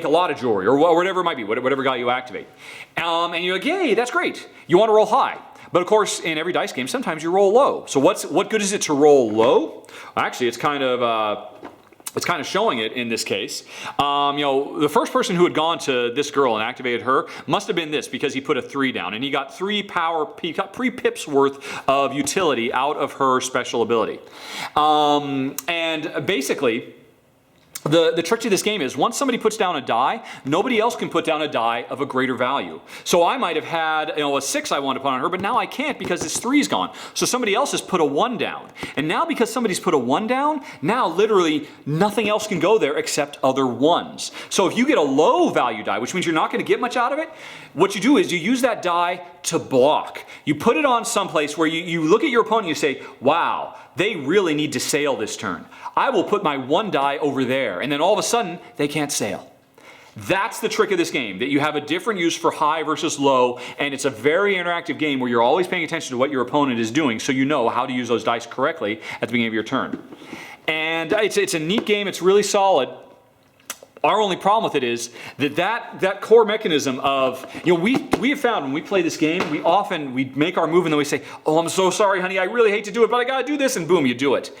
lot of jewelry or whatever it might be, whatever guy you activate. And you're like, yay, that's great. You want to roll high. But of course, in every dice game, sometimes you roll low. So what good is it to roll low? Actually, it's kind of showing it in this case. You know, the first person who had gone to this girl and activated her must have been this, because he put a 3 down, and he got 3 pips worth of utility out of her special ability. And basically, the trick to this game is, once somebody puts down a die, nobody else can put down a die of a greater value. So I might have had, you know, a 6 I wanted to put on her, but now I can't because this 3's gone. So somebody else has put a 1 down. And now because somebody's put a 1 down, now literally nothing else can go there except other 1s. So if you get a low value die, which means you're not going to get much out of it, what you do is you use that die to block. You put it on someplace where you look at your opponent and you say, wow, they really need to sail this turn. I will put my 1 die over there, and then all of a sudden, they can't sail. That's the trick of this game, that you have a different use for high versus low, and it's a very interactive game where you're always paying attention to what your opponent is doing, so you know how to use those dice correctly at the beginning of your turn. And it's a neat game, it's really solid. Our only problem with it is that core mechanism of, you know, we have found when we play this game, we make our move and then we say, oh, I'm so sorry, honey, I really hate to do it, but I gotta do this, and boom, you do it.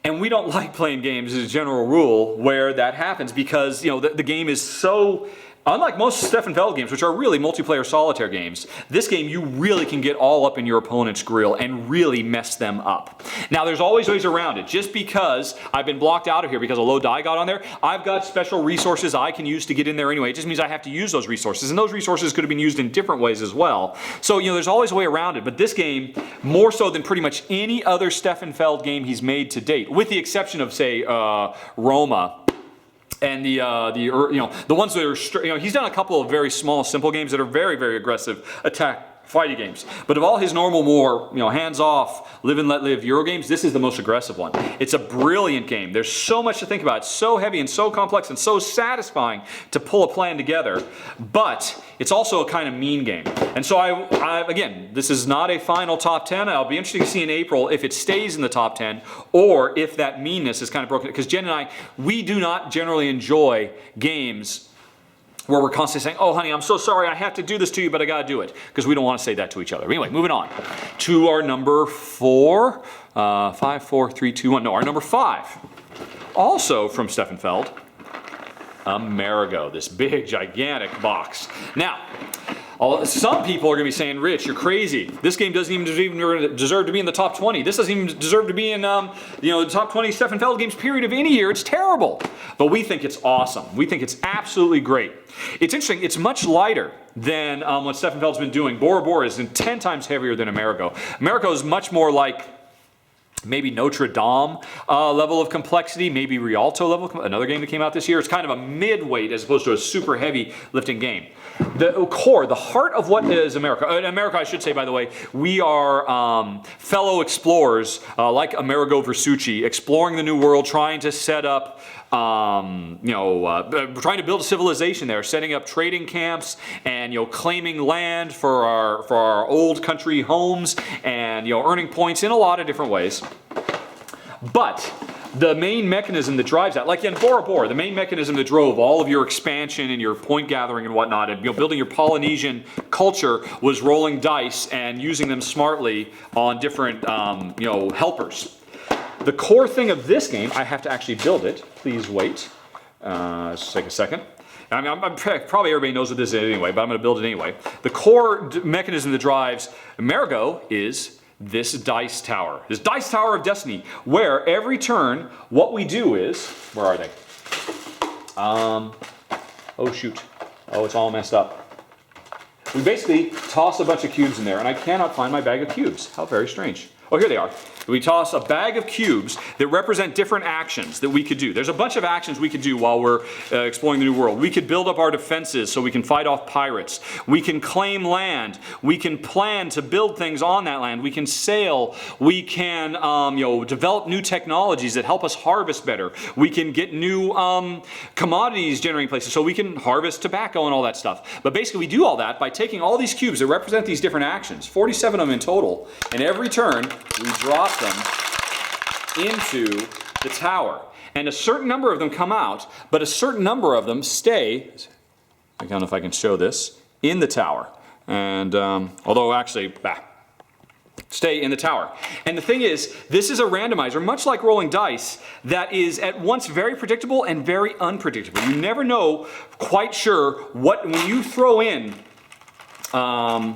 And we don't like playing games as a general rule where that happens, because, you know, the game is so, unlike most Stefan Feld games, which are really multiplayer solitaire games, this game you really can get all up in your opponent's grill and really mess them up. Now there's always ways around it. Just because I've been blocked out of here because a low die got on there, I've got special resources I can use to get in there anyway. It just means I have to use those resources, and those resources could have been used in different ways as well. So, you know, there's always a way around it, but this game, more so than pretty much any other Stefan Feld game he's made to date, with the exception of, say, Roma, and the ones that are, you know, he's done a couple of very small, simple games that are very, very aggressive attack fighty games. But of all his normal, more hands-off, live and let live Euro games, this is the most aggressive one. It's a brilliant game. There's so much to think about. It's so heavy and so complex and so satisfying to pull a plan together. But it's also a kind of mean game. And so again, this is not a final top 10. I'll be interested to see in April if it stays in the top 10 or if that meanness is kind of broken. Because Jen and I, we do not generally enjoy games where we're constantly saying, oh honey, I'm so sorry, I have to do this to you, but I gotta do it. Because we don't want to say that to each other. Anyway, moving on to our number 4. 5, 4, 3, 2, 1. No, our number 5. Also from Steffenfeld, Amerigo, this big, gigantic box. Now, some people are going to be saying, Rich, you're crazy. This game doesn't even deserve to be in the top 20. This doesn't even deserve to be in the top 20 Steffenfeld games period of any year. It's terrible. But we think it's awesome. We think it's absolutely great. It's interesting. It's much lighter than what Steffenfeld's been doing. Bora Bora is 10 times heavier than Amerigo. Amerigo is much more like maybe Notre Dame level of complexity, maybe Rialto level, another game that came out this year. It's kind of a mid-weight as opposed to a super heavy lifting game. The core, the heart of what is America. In America, I should say, by the way, we are fellow explorers like Amerigo Versucci, exploring the New World, trying to set up trying to build a civilization there, setting up trading camps and claiming land for our old country homes and earning points in a lot of different ways. But the main mechanism that drives that, like in Bora Bora, the main mechanism that drove all of your expansion and your point gathering and whatnot, and building your Polynesian culture was rolling dice and using them smartly on different helpers. The core thing of this game, I have to actually build it. Please wait. Just take a second. I'm probably everybody knows what this is anyway, but I'm going to build it anyway. The core mechanism that drives Amerigo is this dice tower. This dice tower of destiny, where every turn, what we do is, where are they? Oh shoot. Oh, it's all messed up. We basically toss a bunch of cubes in there, and I cannot find my bag of cubes. How very strange. Oh, here they are. We toss a bag of cubes that represent different actions that we could do. There's a bunch of actions we could do while we're exploring the New World. We could build up our defenses so we can fight off pirates. We can claim land. We can plan to build things on that land. We can sail. We can develop new technologies that help us harvest better. We can get new commodities generating places so we can harvest tobacco and all that stuff. But basically we do all that by taking all these cubes that represent these different actions, 47 of them in total, and every turn we drop them into the tower. And a certain number of them come out, but a certain number of them stay, I don't know if I can show this, in the tower. And although actually, stay in the tower. And the thing is, this is a randomizer, much like rolling dice, that is at once very predictable and very unpredictable. You never know quite sure what, when you throw in, 4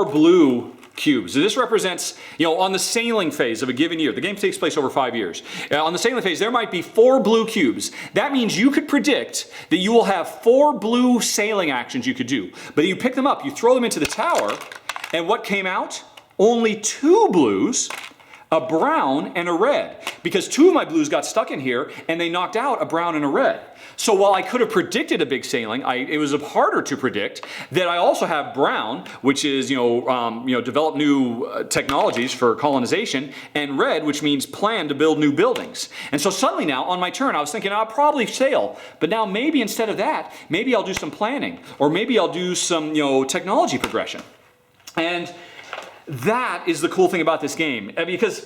blue cubes. So this represents, on the sailing phase of a given year. The game takes place over 5 years. On the sailing phase, there might be 4 blue cubes. That means you could predict that you will have 4 blue sailing actions you could do. But you pick them up, you throw them into the tower, and what came out? Only 2 blues, a brown and a red. Because 2 of my blues got stuck in here, and they knocked out a brown and a red. So while I could have predicted a big sailing, it was harder to predict that I also have brown, which is develop new technologies for colonization, and red, which means plan to build new buildings. And so suddenly now on my turn, I was thinking I'll probably sail, but now maybe instead of that, maybe I'll do some planning, or maybe I'll do some technology progression. And that is the cool thing about this game, because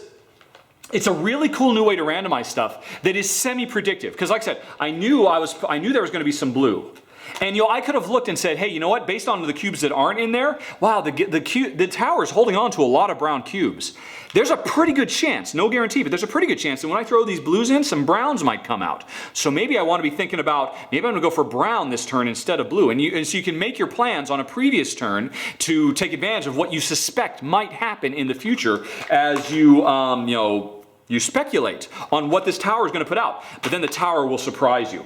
it's a really cool new way to randomize stuff that is semi-predictive. Because like I said, I knew there was going to be some blue. And I could have looked and said, hey, you know what? Based on the cubes that aren't in there, wow, the tower's holding on to a lot of brown cubes. There's a pretty good chance, no guarantee, but there's a pretty good chance that when I throw these blues in, some browns might come out. So maybe I want to be thinking about, maybe I'm going to go for brown this turn instead of blue. And so you can make your plans on a previous turn to take advantage of what you suspect might happen in the future as you speculate on what this tower is going to put out. But then the tower will surprise you.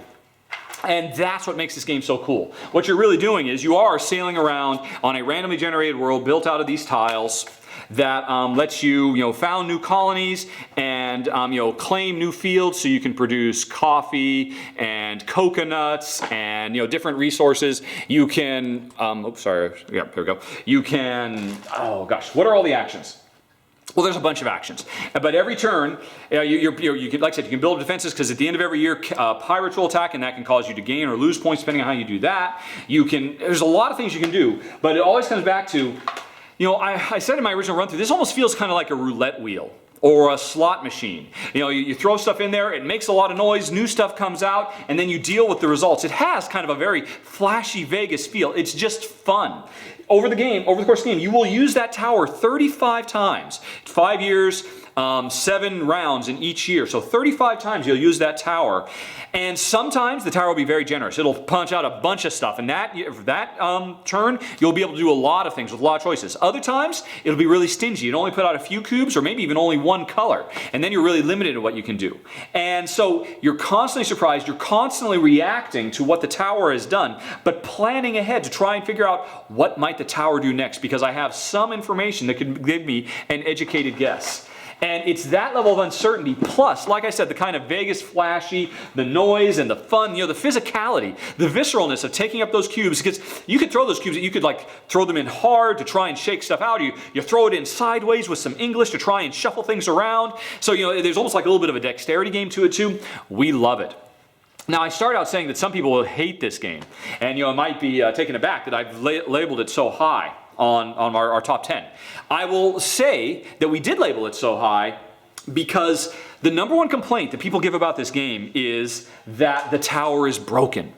And that's what makes this game so cool. What you're really doing is you are sailing around on a randomly generated world built out of these tiles. that lets you, found new colonies and, claim new fields so you can produce coffee and coconuts and, different resources. You can, oops, sorry, yeah, here we go. You can, oh gosh, what are all the actions? Well, there's a bunch of actions, but every turn, you can, like I said, you can build defenses because at the end of every year, pirates will attack, and that can cause you to gain or lose points depending on how you do that. There's a lot of things you can do, but it always comes back to, I said in my original run through, this almost feels kind of like a roulette wheel or a slot machine. You throw stuff in there, it makes a lot of noise, new stuff comes out, and then you deal with the results. It has kind of a very flashy Vegas feel. It's just fun. Over the course of the game, you will use that tower 35 times. 5 years, 7 rounds in each year. So 35 times you'll use that tower. And sometimes the tower will be very generous. It'll punch out a bunch of stuff. And that turn, you'll be able to do a lot of things with a lot of choices. Other times, it'll be really stingy. It'll only put out a few cubes or maybe even only one color. And then you're really limited in what you can do. And so you're constantly surprised. You're constantly reacting to what the tower has done, but planning ahead to try and figure out what might the tower do next, because I have some information that could give me an educated guess. And it's that level of uncertainty, plus, like I said, the kind of Vegas flashy, the noise and the fun, the physicality, the visceralness of taking up those cubes, because you could throw those cubes, you could like throw them in hard to try and shake stuff out, or you throw it in sideways with some English to try and shuffle things around. So, there's almost like a little bit of a dexterity game to it too. We love it. Now, I started out saying that some people will hate this game, and it might be taken aback that I've labeled it so high on our top 10. I will say that we did label it so high because the number one complaint that people give about this game is that the tower is broken.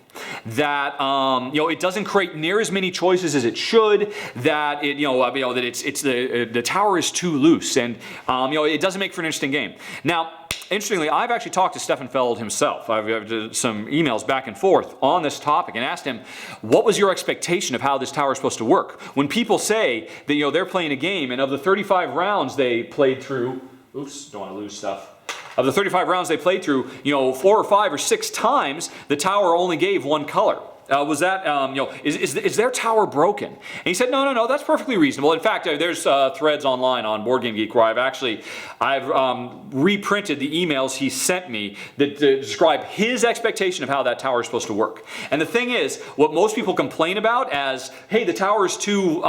That it doesn't create near as many choices as it should. That that the tower is too loose, and it doesn't make for an interesting game. Now, interestingly, I've actually talked to Stefan Feld himself. I've did some emails back and forth on this topic and asked him, what was your expectation of how this tower is supposed to work? When people say that they're playing a game, and of the 35 rounds they played through, oops, don't want to lose stuff. Of the 35 rounds they played through, 4 or 5 or 6 times, the tower only gave one color. Was that, is their tower broken? And he said, no, that's perfectly reasonable. In fact, there's threads online on Board Game Geek where I've reprinted the emails he sent me that describe his expectation of how that tower is supposed to work. And the thing is, what most people complain about as, hey, the tower is too,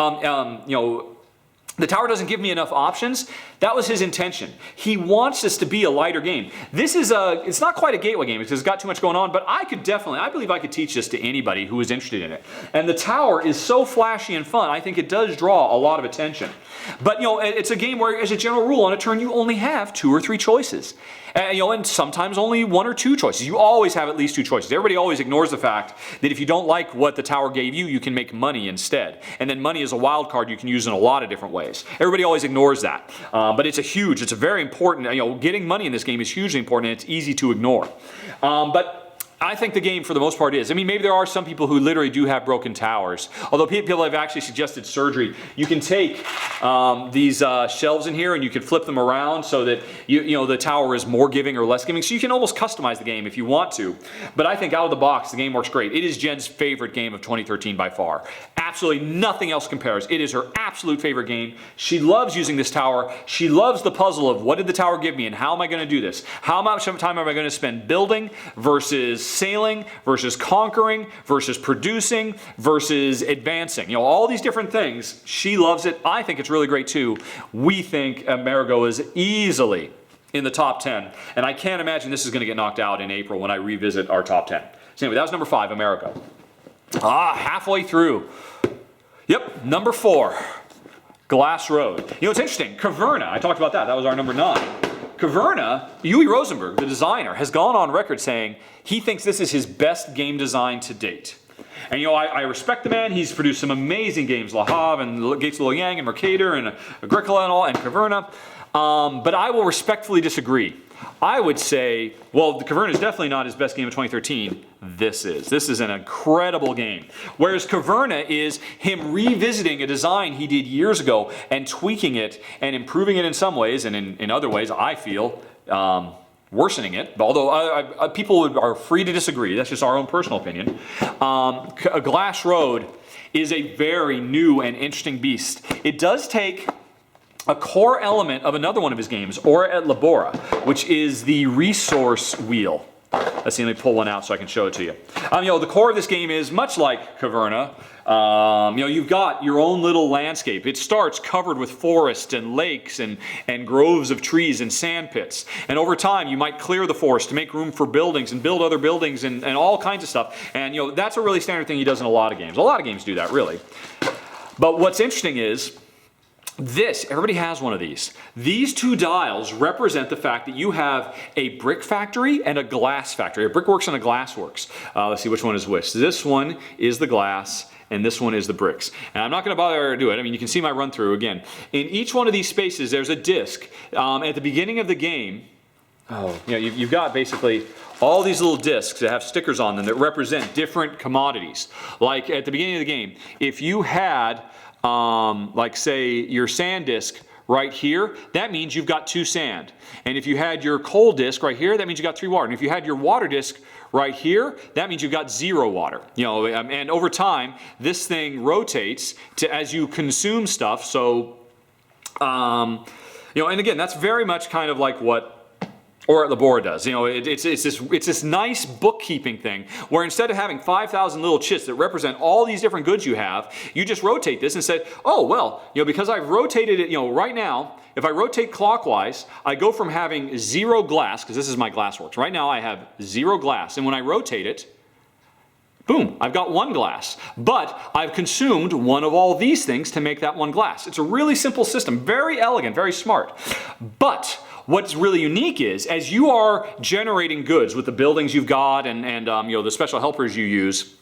the tower doesn't give me enough options. That was his intention. He wants this to be a lighter game. This is it's not quite a gateway game because it's got too much going on, but I believe I could teach this to anybody who is interested in it. And the tower is so flashy and fun, I think it does draw a lot of attention. But it's a game where, as a general rule, on a turn you only have 2 or 3 choices. And sometimes only 1 or 2 choices. You always have at least 2 choices. Everybody always ignores the fact that if you don't like what the tower gave you, you can make money instead. And then money is a wild card you can use in a lot of different ways. Everybody always ignores that. But it's a very important, getting money in this game is hugely important, and it's easy to ignore. But I think the game, for the most part, is. Maybe there are some people who literally do have broken towers. Although people have actually suggested surgery. You can take these shelves in here and you can flip them around so that the tower is more giving or less giving. So you can almost customize the game if you want to. But I think out of the box, the game works great. It is Jen's favorite game of 2013 by far. Absolutely nothing else compares. It is her absolute favorite game. She loves using this tower. She loves the puzzle of what did the tower give me and how am I going to do this? How much time am I going to spend building versus sailing versus conquering versus producing versus advancing. All these different things. She loves it. I think it's really great too. We think Amerigo is easily in the top 10. And I can't imagine this is going to get knocked out in April when I revisit our top 10. So anyway, that was number 5, Amerigo. Halfway through. Yep, number 4, Glass Road. It's interesting. Caverna, I talked about that. That was our number 9. Caverna, Uwe Rosenberg, the designer, has gone on record saying he thinks this is his best game design to date. And I respect the man. He's produced some amazing games, Le Havre and Gates of Loyang and Mercator and Agricola and all, and Caverna. But I will respectfully disagree. I would say, well, the Caverna is definitely not his best game of 2013. This is an incredible game. Whereas Caverna is him revisiting a design he did years ago and tweaking it and improving it in some ways, and in other ways, I feel, worsening it. Although people are free to disagree. That's just our own personal opinion. Glass Road is a very new and interesting beast. It does take a core element of another one of his games, Bora Bora, which is the resource wheel. Let's see, let me pull one out so I can show it to you. The core of this game is much like Caverna. You've got your own little landscape. It starts covered with forest and lakes and groves of trees and sand pits. And over time, you might clear the forest to make room for buildings and build other buildings and all kinds of stuff. And that's a really standard thing he does in a lot of games. A lot of games do that, really. But what's interesting is, everybody has one of these. These two dials represent the fact that you have a brick factory and a glass factory. A brickworks and a glassworks. Let's see which one is which. This one is the glass and this one is the bricks. And I'm not going to bother to do it. I mean, you can see my run through again. In each one of these spaces, there's a disc. At the beginning of the game, you've got basically all these little discs that have stickers on them that represent different commodities. Like at the beginning of the game, if you had like say your sand disk right here, that means you've got 2 sand. And if you had your coal disk right here, that means you got 3 water. And if you had your water disk right here, that means you've got 0 water. And over time, this thing rotates to as you consume stuff. So, and again, that's very much kind of like what Bora Bora does. It's this nice bookkeeping thing where instead of having 5,000 little chits that represent all these different goods you have, you just rotate this and say, oh, well, because I've rotated it, right now, if I rotate clockwise, I go from having 0 glass, because this is my glassworks. Right now I have 0 glass, and when I rotate it, boom, I've got 1 glass. But I've consumed one of all these things to make that 1 glass. It's a really simple system, very elegant, very smart. But what's really unique is, as you are generating goods with the buildings you've got and the special helpers you use,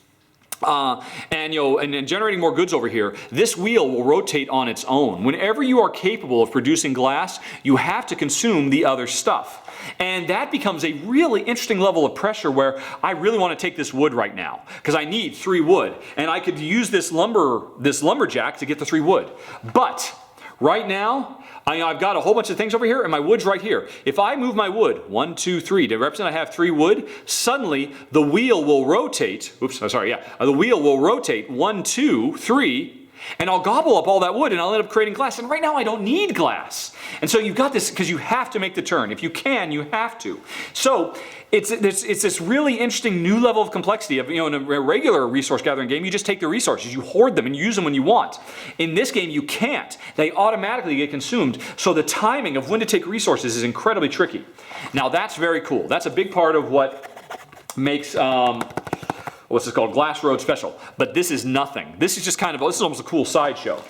and generating more goods over here, this wheel will rotate on its own. Whenever you are capable of producing glass, you have to consume the other stuff. And that becomes a really interesting level of pressure where I really want to take this wood right now because I need 3 wood. And I could use this lumberjack to get the 3 wood. But right now, I've got a whole bunch of things over here and my wood's right here. If I move my wood, 1, 2, 3, to represent I have 3 wood, suddenly the wheel will rotate, the wheel will rotate 1, 2, 3, and I'll gobble up all that wood and I'll end up creating glass. And right now I don't need glass. And so you've got this because you have to make the turn. If you can, you have to. So it's this really interesting new level of complexity of, in a regular resource gathering game, you just take the resources, you hoard them and use them when you want. In this game, you can't. They automatically get consumed. So the timing of when to take resources is incredibly tricky. Now that's very cool. That's a big part of what makes, what's this called? Glass Road special. But this is nothing. This is just this is almost a cool sideshow.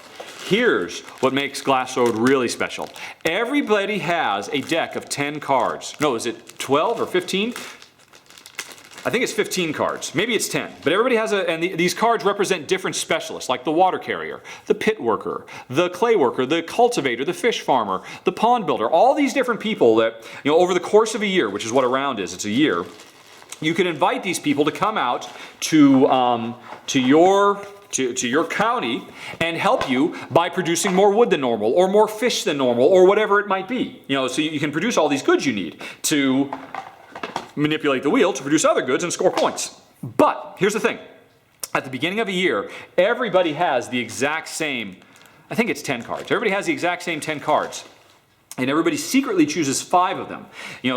Here's what makes Glass Road really special. Everybody has a deck of 10 cards. No, is it 12 or 15? I think it's 15 cards. Maybe it's 10. But everybody has these cards represent different specialists, like the water carrier, the pit worker, the clay worker, the cultivator, the fish farmer, the pond builder. All these different people that, over the course of a year, which is what a round is, it's a year, you can invite these people to come out to your county and help you by producing more wood than normal or more fish than normal or whatever it might be. So you can produce all these goods you need to manipulate the wheel to produce other goods and score points. But here's the thing. At the beginning of a year, everybody has the exact same, I think it's 10 cards. Everybody has the exact same 10 cards. And everybody secretly chooses 5 of them.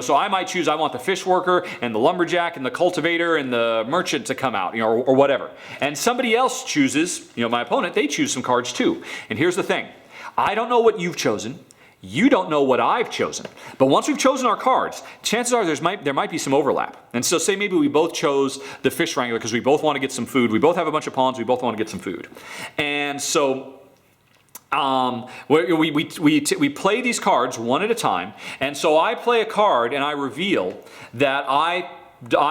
So I might choose, I want the fish worker and the lumberjack and the cultivator and the merchant to come out, or whatever. And somebody else chooses, my opponent, they choose some cards too. And here's the thing. I don't know what you've chosen. You don't know what I've chosen. But once we've chosen our cards, chances are there might be some overlap. And so say maybe we both chose the fish wrangler because we both want to get some food. We both have a bunch of ponds. We both want to get some food. And so we play these cards one at a time, and so I play a card and I reveal that I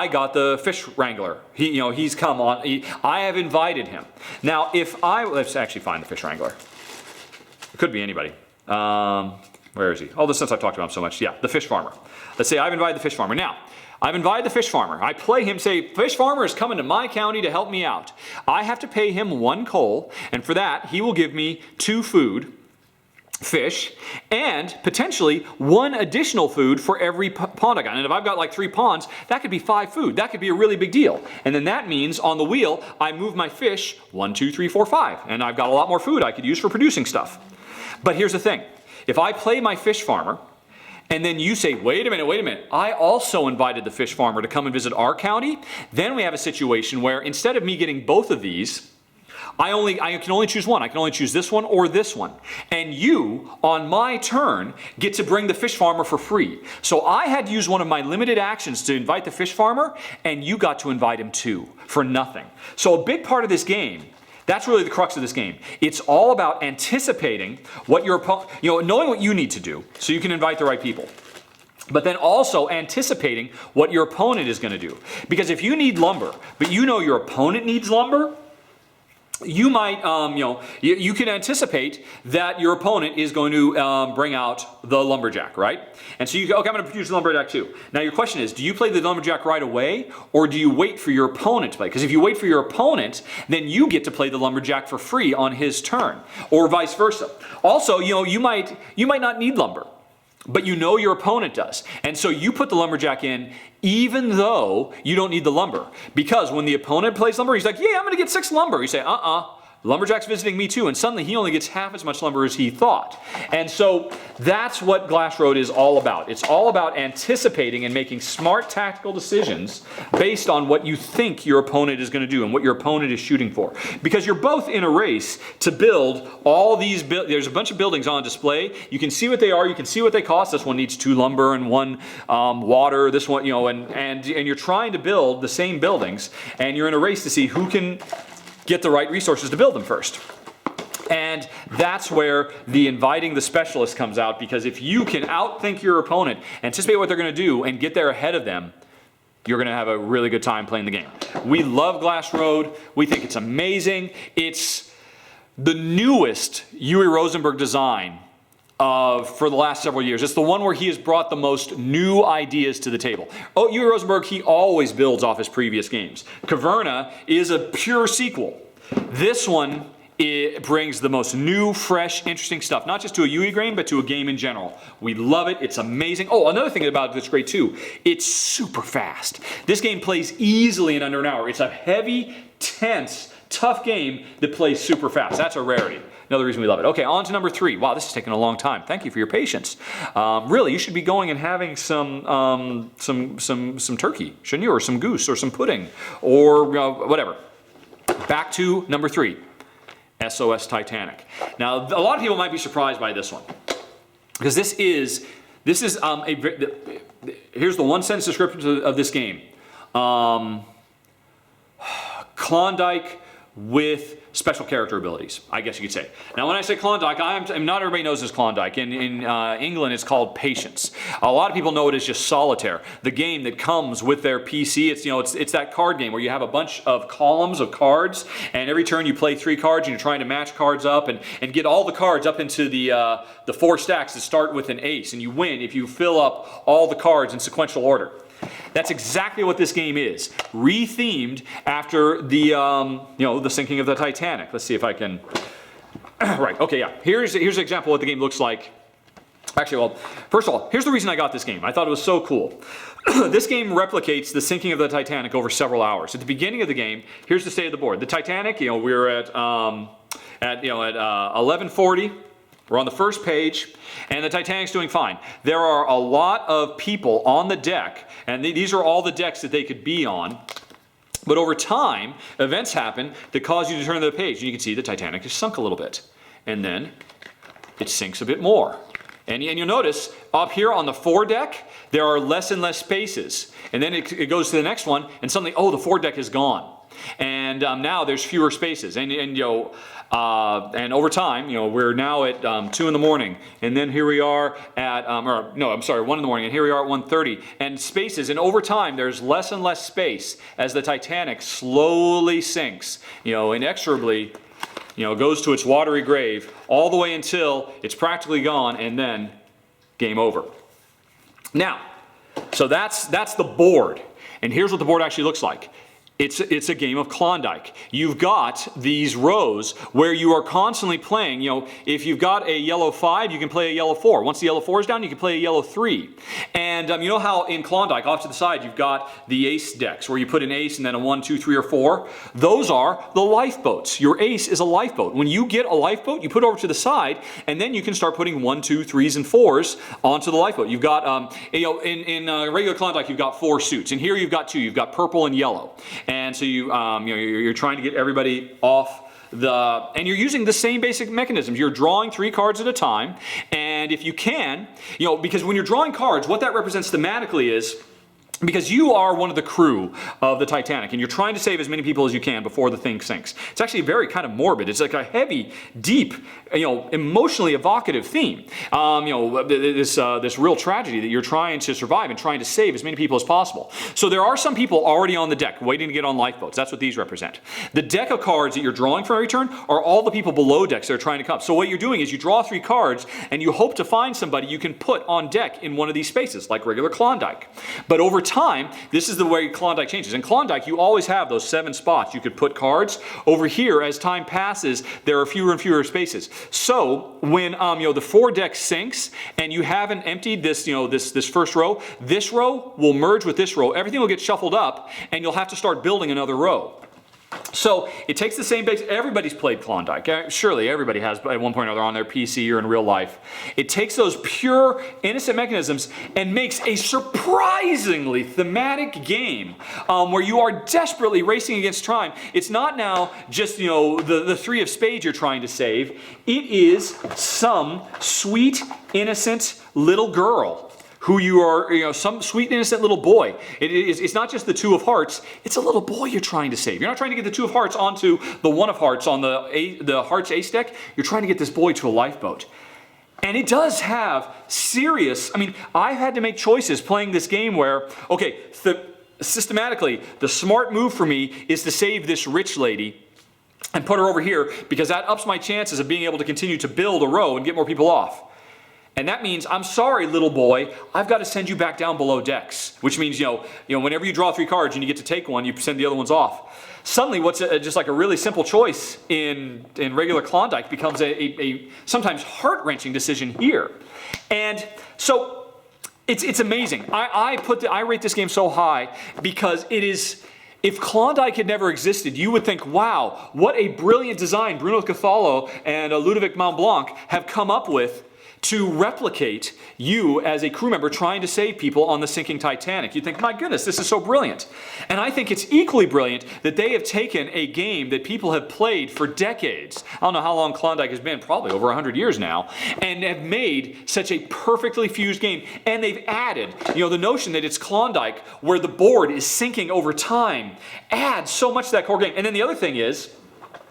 got the fish wrangler. He's come on. I have invited him. Now, let's actually find the fish wrangler. It could be anybody. Where is he? Oh, since I've talked about him so much. Yeah, the fish farmer. Let's say I've invited the fish farmer. Now, I've invited the fish farmer. I play him, say, fish farmer is coming to my county to help me out. I have to pay him 1 coal, and for that, he will give me 2 food, fish, and potentially 1 additional food for every pond I got. And if I've got like 3 ponds, that could be 5 food. That could be a really big deal. And then that means on the wheel, I move my fish 1, 2, 3, 4, 5. And I've got a lot more food I could use for producing stuff. But here's the thing. if I play my fish farmer, and then you say, wait a minute, I also invited the fish farmer to come and visit our county, then we have a situation where instead of me getting both of these, I can only choose one. I can only choose this one or this one. And you, on my turn, get to bring the fish farmer for free. So I had to use one of my limited actions to invite the fish farmer, and you got to invite him too, for nothing. So a big part of this game, that's really the crux of this game. It's all about anticipating what your opponent, knowing what you need to do so you can invite the right people. But then also anticipating what your opponent is going to do. Because if you need lumber, but you know your opponent needs lumber, you might, you can anticipate that your opponent is going to bring out the lumberjack, right? And so you go, okay, I'm going to produce the lumberjack too. Now your question is, do you play the lumberjack right away, or do you wait for your opponent to play? Because if you wait for your opponent, then you get to play the lumberjack for free on his turn, or vice versa. Also, you might not need lumber, but you know your opponent does. And so you put the lumberjack in even though you don't need the lumber. Because when the opponent plays lumber, he's like, yeah, I'm going to get 6 lumber. You say, lumberjack's visiting me too. And suddenly he only gets half as much lumber as he thought. And so that's what Glass Road is all about. It's all about anticipating and making smart tactical decisions based on what you think your opponent is going to do and what your opponent is shooting for. Because you're both in a race to build all these, there's a bunch of buildings on display. You can see what they are, you can see what they cost. This one needs 2 lumber and 1 water. This one, and you're trying to build the same buildings, and you're in a race to see who can get the right resources to build them first. And that's where the inviting the specialist comes out, because if you can outthink your opponent, anticipate what they're going to do, and get there ahead of them, you're going to have a really good time playing the game. We love Glass Road. We think it's amazing. It's the newest Uwe Rosenberg design for the last several years. It's the one where he has brought the most new ideas to the table. Uwe Rosenberg, he always builds off his previous games. Caverna is a pure sequel. This one, it brings the most new, fresh, interesting stuff, not just to a Uwe game, but to a game in general. We love it. It's amazing. Oh, another thing about it that's great too, it's super fast. This game plays easily in under an hour. It's a heavy, tense, tough game that plays super fast. That's a rarity. Another reason we love it. Okay, on to number 3. Wow, this is taking a long time. Thank you for your patience. Really, you should be going and having some turkey, shouldn't you? Or some goose, or some pudding, or whatever. Back to number 3, SOS Titanic. Now, a lot of people might be surprised by this one, because this is here's the one sentence description of this game. Klondike with special character abilities, I guess you could say. Now, when I say Klondike, not everybody knows it's Klondike. In England, it's called Patience. A lot of people know it as just Solitaire, the game that comes with their PC. It's that card game where you have a bunch of columns of cards, and every turn you play 3 cards, and you're trying to match cards up and get all the cards up into the 4 stacks that start with an ace, and you win if you fill up all the cards in sequential order. That's exactly what this game is, re-themed after the sinking of the Titanic. Let's see if I can. Right. Okay. Yeah. Here's an example of what the game looks like. Actually, well, first of all, here's the reason I got this game. I thought it was so cool. This game replicates the sinking of the Titanic over several hours. At the beginning of the game, here's the state of the board. The Titanic, we're at 1140. We're on the first page, and the Titanic's doing fine. There are a lot of people on the deck, and these are all the decks that they could be on. But over time, events happen that cause you to turn to the page, and you can see the Titanic is sunk a little bit. And then it sinks a bit more. And you'll notice up here on the foredeck, there are less and less spaces. And then it goes to the next one, and suddenly, the foredeck is gone. And now there's fewer spaces. And over time, we're now at 2 in the morning, and then here we are at 1 in the morning, and here we are at 1:30. And spaces, and over time, there's less and less space as the Titanic slowly sinks, inexorably, goes to its watery grave, all the way until it's practically gone, and then game over. Now, so that's the board, and here's what the board actually looks like. It's a game of Klondike. You've got these rows where you are constantly playing. If you've got a yellow 5, you can play a yellow 4. Once the yellow 4 is down, you can play a yellow 3. And you know how in Klondike, off to the side, you've got the ace decks where you put an ace and then a 1, 2, 3, or 4. Those are the lifeboats. Your ace is a lifeboat. When you get a lifeboat, you put it over to the side, and then you can start putting 1, 2, 3s, and 4s onto the lifeboat. You've got, in regular Klondike, you've got 4 suits. And here you've got 2. You've got purple and yellow. And so you're trying to get everybody off and you're using the same basic mechanisms. You're drawing 3 cards at a time, and if you can, because when you're drawing cards, what that represents thematically is, because you are one of the crew of the Titanic and you're trying to save as many people as you can before the thing sinks. It's actually very kind of morbid. It's like a heavy, deep, emotionally evocative theme. This real tragedy that you're trying to survive and trying to save as many people as possible. So there are some people already on the deck waiting to get on lifeboats. That's what these represent. The deck of cards that you're drawing for every turn are all the people below decks that are trying to come. So what you're doing is you draw 3 cards and you hope to find somebody you can put on deck in one of these spaces, like regular Klondike. But over time, this is the way Klondike changes. In Klondike, you always have those 7 spots you could put cards. Over here, as time passes, there are fewer and fewer spaces. So when the 4 deck sinks and you haven't emptied this this first row, this row will merge with this row. Everything will get shuffled up, and you'll have to start building another row. So it takes the same base. Everybody's played Klondike. Surely everybody has at one point or other on their PC or in real life. It takes those pure, innocent mechanisms and makes a surprisingly thematic game where you are desperately racing against time. It's not now just the 3 of spades you're trying to save. It is some sweet, innocent little girl who you are, some sweet innocent little boy. It's not just the 2 of hearts, it's a little boy you're trying to save. You're not trying to get the 2 of hearts onto the 1 of hearts on the hearts ace deck. You're trying to get this boy to a lifeboat. And it does have serious, I had to make choices playing this game where, systematically, the smart move for me is to save this rich lady and put her over here because that ups my chances of being able to continue to build a row and get more people off. And that means, I'm sorry, little boy, I've got to send you back down below decks. Which means, whenever you draw 3 cards and you get to take one, you send the other ones off. Suddenly, what's just like a really simple choice in regular Klondike becomes a sometimes heart-wrenching decision here. And so, it's amazing. I rate this game so high because it is. If Klondike had never existed, you would think, wow, what a brilliant design Bruno Cathala and Ludovic Montblanc have come up with to replicate you as a crew member trying to save people on the sinking Titanic. You'd think, my goodness, this is so brilliant. And I think it's equally brilliant that they have taken a game that people have played for decades. I don't know how long Klondike has been, probably over 100 years now, and have made such a perfectly fused game. And they've added, the notion that it's Klondike where the board is sinking over time adds so much to that core game. And then the other thing is,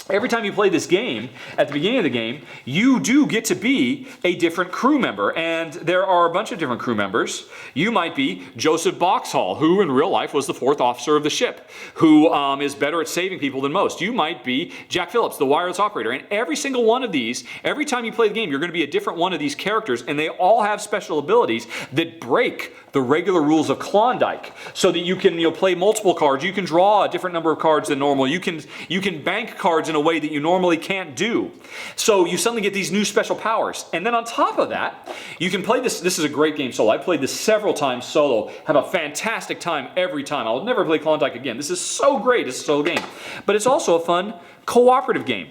every time you play this game, at the beginning of the game, you do get to be a different crew member. And there are a bunch of different crew members. You might be Joseph Boxhall, who in real life was the 4th officer of the ship, who is better at saving people than most. You might be Jack Phillips, the wireless operator. And every single one of these, every time you play the game, you're going to be a different one of these characters. And they all have special abilities that break the regular rules of Klondike, so that you can play multiple cards. You can draw a different number of cards than normal. You can bank cards in a way that you normally can't do. So you suddenly get these new special powers. And then on top of that, you can play this. This is a great game solo. I played this several times solo. Have a fantastic time every time. I'll never play Klondike again. This is so great. It's a solo game. But it's also a fun cooperative game.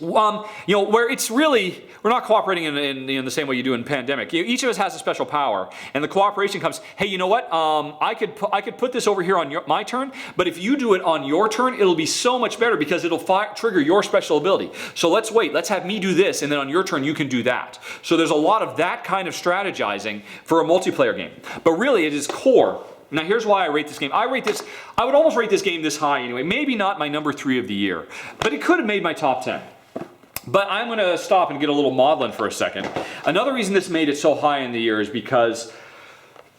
Where it's really, we're not cooperating in the same way you do in Pandemic. Each of us has a special power, and the cooperation comes, hey, you know what? I could put this over here on my turn, but if you do it on your turn, it'll be so much better because it'll trigger your special ability. So let's wait. Let's have me do this, and then on your turn, you can do that. So there's a lot of that kind of strategizing for a multiplayer game. But really, it is core. Now here's why I rate this game. I would almost rate this game this high anyway. Maybe not my number 3 of the year, but it could have made my top 10. But I'm going to stop and get a little maudlin for a second. Another reason this made it so high in the year is because,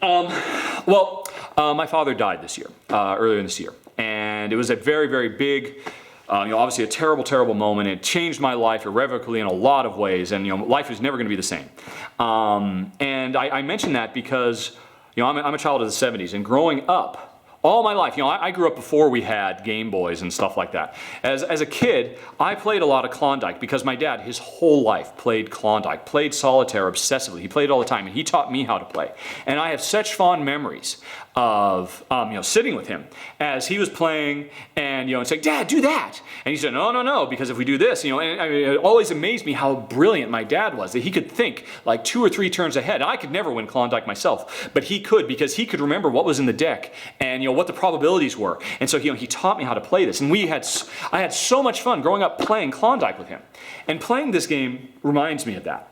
my father died this year, earlier in this year. And it was a very, very big, obviously a terrible, terrible moment. It changed my life irrevocably in a lot of ways. And, life is never going to be the same. And I mention that because, I'm a child of the 70s. And growing up, all my life, I grew up before we had Game Boys and stuff like that. As a kid, I played a lot of Klondike because my dad, his whole life, played Klondike, played solitaire obsessively. He played all the time, and he taught me how to play. And I have such fond memories of sitting with him as he was playing and and saying, "Dad, do that." And he said, "No, because if we do this," and it always amazed me how brilliant my dad was, that he could think like 2 or 3 turns ahead. I could never win Klondike myself, but he could, because he could remember what was in the deck and what the probabilities were. And so he taught me how to play this, and I had so much fun growing up playing Klondike with him. And playing this game reminds me of that.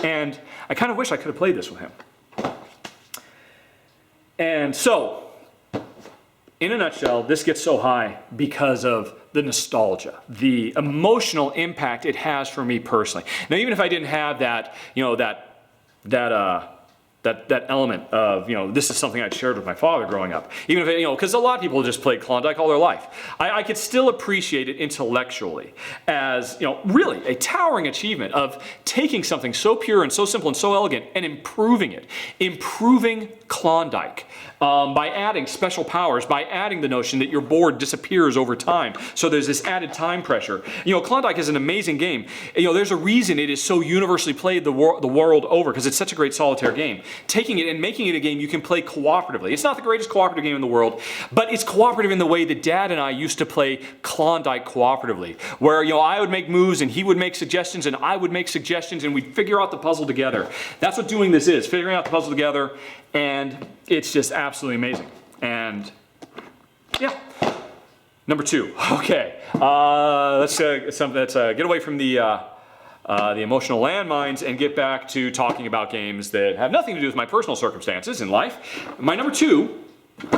And I kind of wish I could have played this with him. And so, in a nutshell, this gets so high because of the nostalgia, the emotional impact it has for me personally. Now, even if I didn't have that element of, this is something I'd shared with my father growing up. Even if, because a lot of people just played Klondike all their life. I could still appreciate it intellectually as, really a towering achievement of taking something so pure and so simple and so elegant and improving it. Improving Klondike. By adding special powers, by adding the notion that your board disappears over time. So there's this added time pressure. Klondike is an amazing game. There's a reason it is so universally played the world over, because it's such a great solitaire game. Taking it and making it a game you can play cooperatively. It's not the greatest cooperative game in the world, but it's cooperative in the way that Dad and I used to play Klondike cooperatively, where I would make moves and he would make suggestions and I would make suggestions and we'd figure out the puzzle together. That's what doing this is, figuring out the puzzle together, and it's just absolutely amazing. And yeah. Number 2. Okay. Let's get away from the emotional landmines and get back to talking about games that have nothing to do with my personal circumstances in life.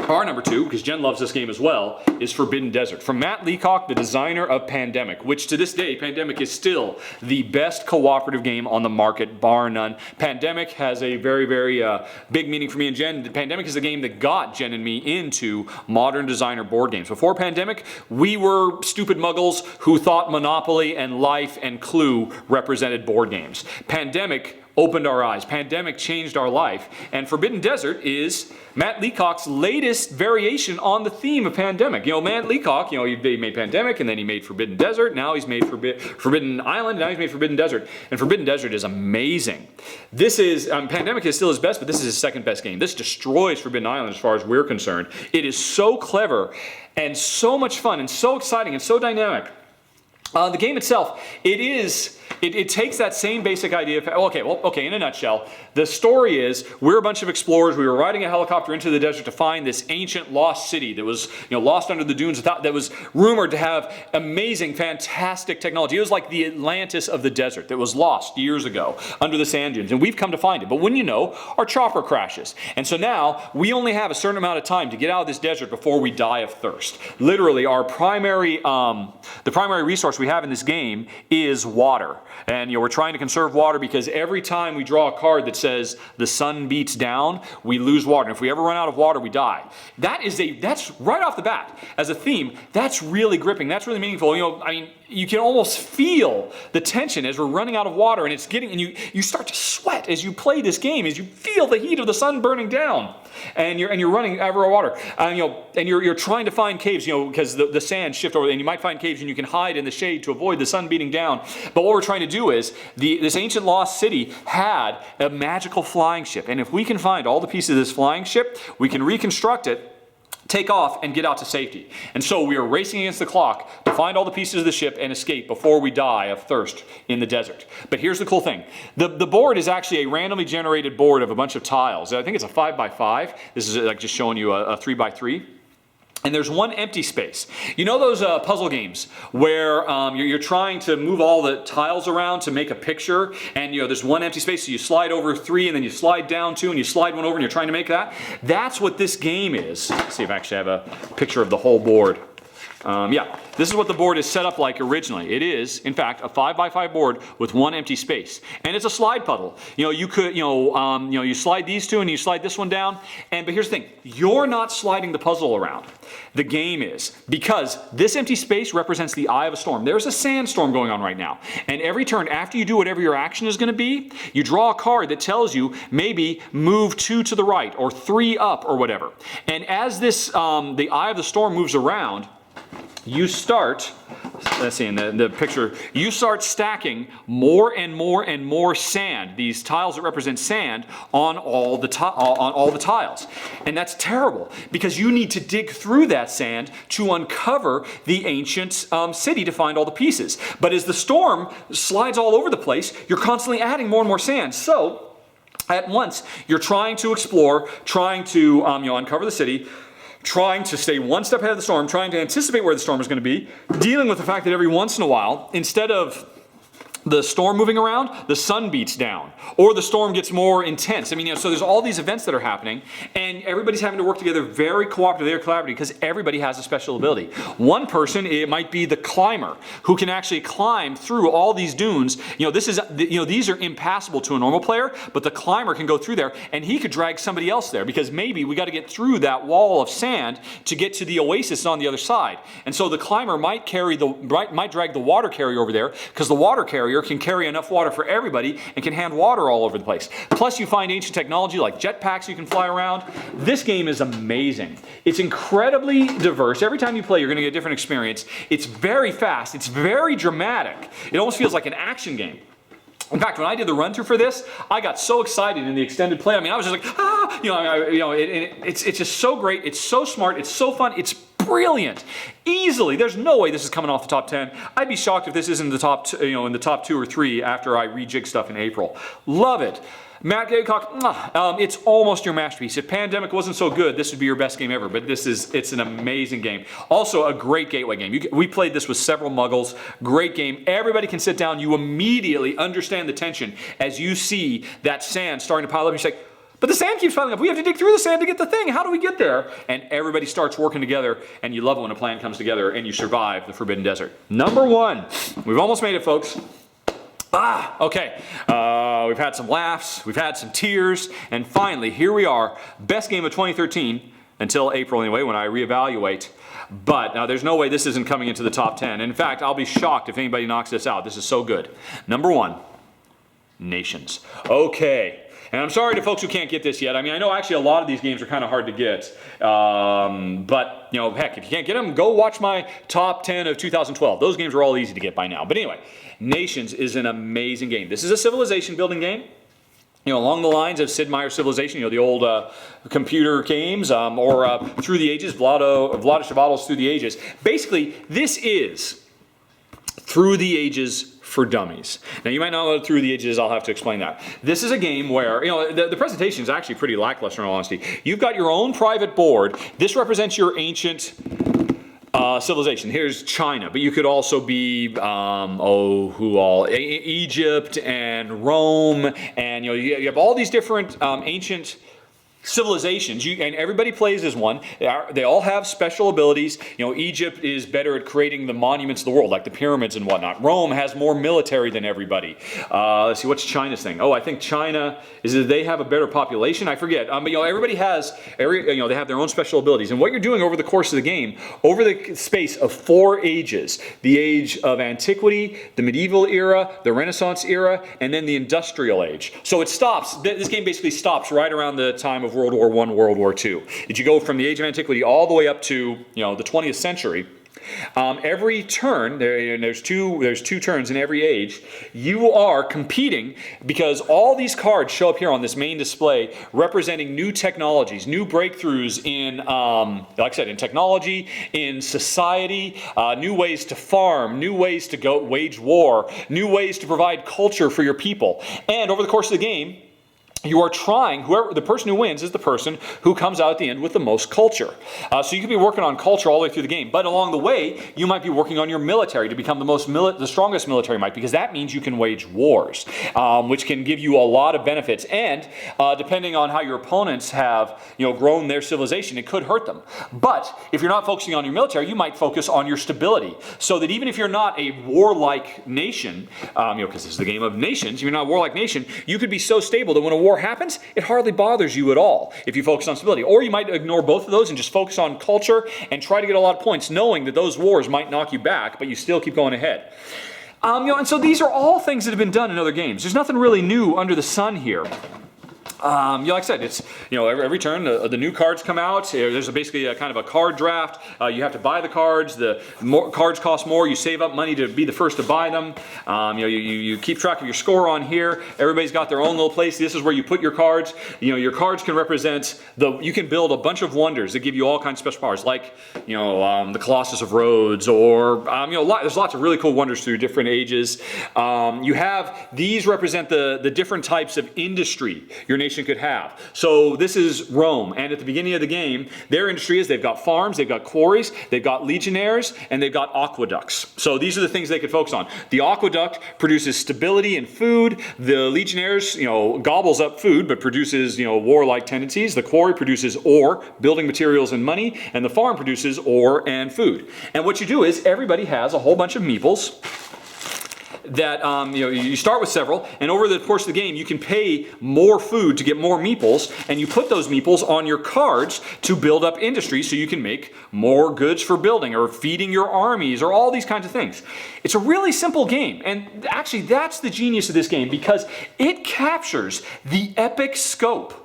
Our number two, because Jen loves this game as well, is Forbidden Desert. From Matt Leacock, the designer of Pandemic, which to this day, Pandemic is still the best cooperative game on the market, bar none. Pandemic has a very, very big meaning for me and Jen. Pandemic is the game that got Jen and me into modern designer board games. Before Pandemic, we were stupid muggles who thought Monopoly and Life and Clue represented board games. Pandemic opened our eyes. Pandemic changed our life. And Forbidden Desert is Matt Leacock's latest variation on the theme of Pandemic. Matt Leacock, they made Pandemic, and then he made Forbidden Desert. Now he's made Forbidden Island, now he's made Forbidden Desert. And Forbidden Desert is amazing. This is, Pandemic is still his best, but this is his second best game. This destroys Forbidden Island as far as we're concerned. It is so clever and so much fun and so exciting and so dynamic. The game itself, it takes that same basic idea of, in a nutshell, the story is we're a bunch of explorers. We were riding a helicopter into the desert to find this ancient lost city that was, lost under the dunes, that was rumored to have amazing, fantastic technology. It was like the Atlantis of the desert that was lost years ago under the sand dunes, and we've come to find it. But when our chopper crashes. And so now we only have a certain amount of time to get out of this desert before we die of thirst. Literally, our primary resource we have in this game is water. And we're trying to conserve water because every time we draw a card that says the sun beats down, we lose water. And if we ever run out of water, we die. That's right off the bat as a theme. That's really gripping. That's really meaningful. You can almost feel the tension as we're running out of water, and you start to sweat as you play this game, as you feel the heat of the sun burning down, and you're running out of water, and you're trying to find caves, because the sand shift over, and you might find caves and you can hide in the shade to avoid the sun beating down. But what we're trying to do is this ancient lost city had a magical flying ship, and if we can find all the pieces of this flying ship, we can reconstruct it, take off, and get out to safety. And so we are racing against the clock to find all the pieces of the ship and escape before we die of thirst in the desert. But here's the cool thing. The board is actually a randomly generated board of a bunch of tiles. I think it's a 5x5. This is like just showing you a 3x3. And there's one empty space. Those puzzle games where you're trying to move all the tiles around to make a picture, and there's one empty space, so you slide over 3 and then you slide down 2 and you slide 1 over and you're trying to make that? That's what this game is. Let's see if I actually have a picture of the whole board. Yeah, this is what the board is set up like originally. It is, in fact, a 5x5 board with one empty space, and it's a slide puzzle. You could, you slide these two and you slide this one down. But here's the thing: you're not sliding the puzzle around. The game is, because this empty space represents the eye of a storm. There's a sandstorm going on right now, and every turn after you do whatever your action is going to be, you draw a card that tells you maybe move 2 to the right or 3 up or whatever. And as this, the eye of the storm moves around, you start, let's see in the picture, you start stacking more and more and more sand, these tiles that represent sand, on all the tiles. And that's terrible, because you need to dig through that sand to uncover the ancient city to find all the pieces. But as the storm slides all over the place, you're constantly adding more and more sand. So at once, you're trying to explore, trying to uncover the city, trying to stay one step ahead of the storm, trying to anticipate where the storm is going to be, dealing with the fact that every once in a while, instead of the storm moving around, the sun beats down, or the storm gets more intense. I mean, so there's all these events that are happening, and everybody's having to work together very cooperatively, because everybody has a special ability. One person, it might be the climber, who can actually climb through all these dunes. These are impassable to a normal player, but the climber can go through there, and he could drag somebody else there, because maybe we got to get through that wall of sand to get to the oasis on the other side. And so the climber might drag the water carrier over there, because the water carrier can carry enough water for everybody and can hand water all over the place. Plus you find ancient technology like jetpacks you can fly around. This game is amazing. It's incredibly diverse. Every time you play, you're going to get a different experience. It's very fast. It's very dramatic. It almost feels like an action game. In fact, when I did the run through for this, I got so excited in the extended play. I mean, I was just like, it's just so great. It's so smart. It's so fun. It's brilliant. Easily, there's no way this is coming off the top 10. I'd be shocked if this isn't in the top, in the top 2 or 3 after I rejig stuff in April. Love it. Matt Gaycock, it's almost your masterpiece. If Pandemic wasn't so good, this would be your best game ever, but it's an amazing game. Also a great gateway game. We played this with several muggles. Great game. Everybody can sit down. You immediately understand the tension as you see that sand starting to pile up. You're like, but the sand keeps piling up. We have to dig through the sand to get the thing. How do we get there? And everybody starts working together, and you love it when a plan comes together and you survive the Forbidden Desert. Number 1. We've almost made it, folks. Okay. We've had some laughs, we've had some tears, and finally, here we are. Best game of 2013, until April anyway, when I reevaluate. But now there's no way this isn't coming into the top 10. In fact, I'll be shocked if anybody knocks this out. This is so good. Number 1, Nations. Okay. And I'm sorry to folks who can't get this yet. I mean, I know actually a lot of these games are kind of hard to get. But, heck, if you can't get them, go watch my top 10 of 2012. Those games are all easy to get by now. But anyway, Nations is an amazing game. This is a civilization building game. Along the lines of Sid Meier's Civilization, the old computer games, or Through the Ages, Vlada Chvátil's Through the Ages. Basically, this is Through the Ages for dummies. Now you might not know what Through the Ages is. I'll have to explain that. This is a game where, the presentation is actually pretty lackluster in all honesty. You've got your own private board. This represents your ancient civilization. Here's China, but you could also be, Egypt and Rome, and you have all these different ancient civilizations, and everybody plays as one. They all have special abilities. Egypt is better at creating the monuments of the world, like the pyramids and whatnot. Rome has more military than everybody. Let's see, what's China's thing? I think China is that they have a better population. I forget. But everybody has they have their own special abilities. And what you're doing over the course of the game, over the space of 4 ages, the age of antiquity, the medieval era, the Renaissance era, and then the industrial age. So it stops. This game basically stops right around the time of World War I, World War II. Did you go from the age of antiquity all the way up to the 20th century? Every turn, there's two turns in every age. You are competing because all these cards show up here on this main display, representing new technologies, new breakthroughs in, like I said, in technology, in society, new ways to farm, new ways to wage war, new ways to provide culture for your people. And over the course of the game, you are trying, the person who wins is the person who comes out at the end with the most culture. So you could be working on culture all the way through the game, but along the way, you might be working on your military to become the strongest military might, because that means you can wage wars, which can give you a lot of benefits. And depending on how your opponents have, grown their civilization, it could hurt them. But if you're not focusing on your military, you might focus on your stability, so that even if you're not a warlike nation, because this is the game of nations, if you're not a warlike nation, you could be so stable that when a war happens, it hardly bothers you at all if you focus on stability. Or you might ignore both of those and just focus on culture and try to get a lot of points, knowing that those wars might knock you back, but you still keep going ahead. And so these are all things that have been done in other games. There's nothing really new under the sun here. Like I said, it's, every turn the new cards come out. There's basically a kind of a card draft. You have to buy the cards. The more cards cost more. You save up money to be the first to buy them. You keep track of your score on here. Everybody's got their own little place. This is where you put your cards. Your cards can represent you can build a bunch of wonders that give you all kinds of special powers, like the Colossus of Rhodes, or there's lots of really cool wonders through different ages. You have these represent the different types of industry your nation could have. So this is Rome, and at the beginning of the game, their industry is they've got farms, they've got quarries, they've got legionnaires, and they've got aqueducts. So these are the things they could focus on. The aqueduct produces stability and food. The legionnaires, gobbles up food, but produces, warlike tendencies. The quarry produces ore, building materials, and money, and the farm produces ore and food. And what you do is everybody has a whole bunch of meeples that you start with several, and over the course of the game you can pay more food to get more meeples, and you put those meeples on your cards to build up industry so you can make more goods for building or feeding your armies or all these kinds of things. It's a really simple game, and actually that's the genius of this game, because it captures the epic scope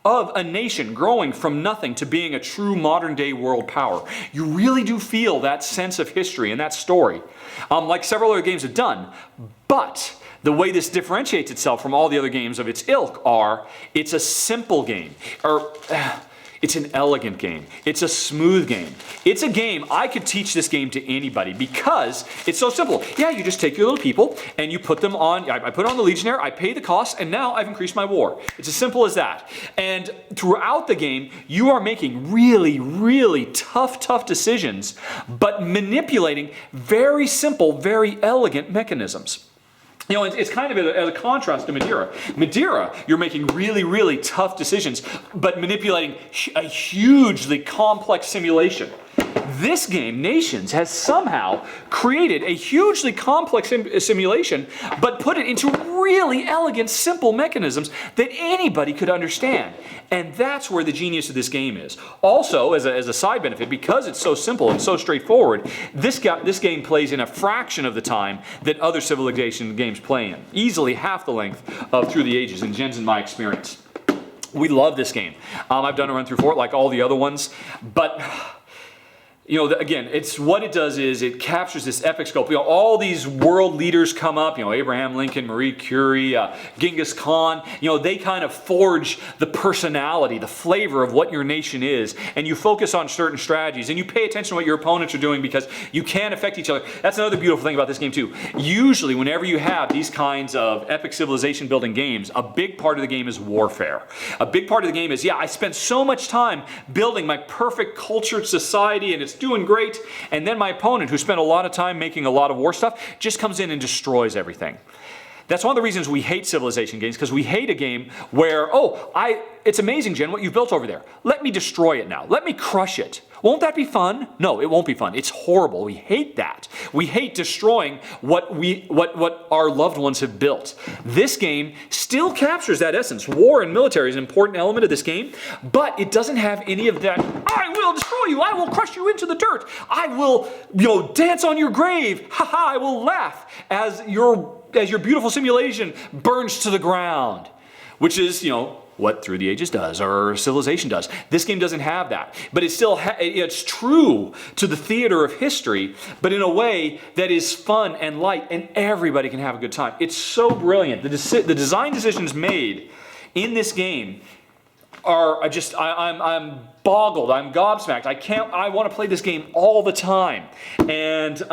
of a nation growing from nothing to being a true modern day world power. You really do feel that sense of history and that story, like several other games have done. But the way this differentiates itself from all the other games of its ilk it's a simple game, it's an elegant game. It's a smooth game. It's a game, I could teach this game to anybody because it's so simple. Yeah, you just take your little people and you put them on, I put on the Legionnaire, I pay the cost, and now I've increased my war. It's as simple as that. And throughout the game, you are making really, really tough decisions, but manipulating very simple, very elegant mechanisms. It's kind of as a contrast to Madeira. Madeira, you're making really, really tough decisions, but manipulating a hugely complex simulation. This game, Nations, has somehow created a hugely complex simulation, but put it into really elegant, simple mechanisms that anybody could understand. And that's where the genius of this game is. Also, as a side benefit, because it's so simple and so straightforward, this game plays in a fraction of the time that other civilization games play in. Easily half the length of Through the Ages, in Jen's and my experience. We love this game. I've done a run through for it like all the other ones, but again, what it does is it captures this epic scope. All these world leaders come up, Abraham Lincoln, Marie Curie, Genghis Khan, they kind of forge the personality, the flavor of what your nation is, and you focus on certain strategies, and you pay attention to what your opponents are doing because you can affect each other. That's another beautiful thing about this game too. Usually, whenever you have these kinds of epic civilization building games, a big part of the game is warfare. A big part of the game is, I spent so much time building my perfect cultured society, and it's doing great, and then my opponent, who spent a lot of time making a lot of war stuff, just comes in and destroys everything. That's one of the reasons we hate civilization games, because we hate a game where, it's amazing, Jen, what you've built over there. Let me destroy it now. Let me crush it. Won't that be fun? No, it won't be fun. It's horrible. We hate that. We hate destroying what our loved ones have built. This game still captures that essence. War and military is an important element of this game, but it doesn't have any of that, I will destroy you, I will crush you into the dirt, I will, dance on your grave, haha, I will laugh as your beautiful simulation burns to the ground, which is, what Through the Ages does, or Civilization does. This game doesn't have that, but it still it's true to the theater of history, but in a way that is fun and light, and everybody can have a good time. It's so brilliant. The design decisions made in this game are I'm boggled. I'm gobsmacked. I want to play this game all the time, and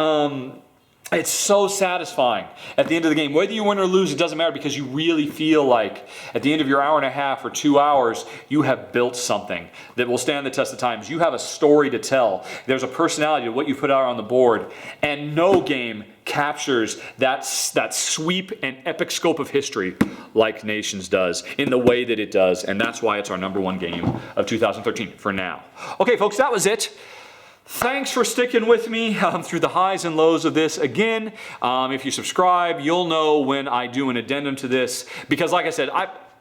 It's so satisfying at the end of the game. Whether you win or lose, it doesn't matter, because you really feel like at the end of your hour and a half or 2 hours, you have built something that will stand the test of times. You have a story to tell. There's a personality to what you put out on the board, and no game captures that sweep and epic scope of history like Nations does in the way that it does, and that's why it's our #1 game of 2013 for now. Okay, folks, that was it. Thanks for sticking with me through the highs and lows of this. Again, if you subscribe, you'll know when I do an addendum to this, because like I said,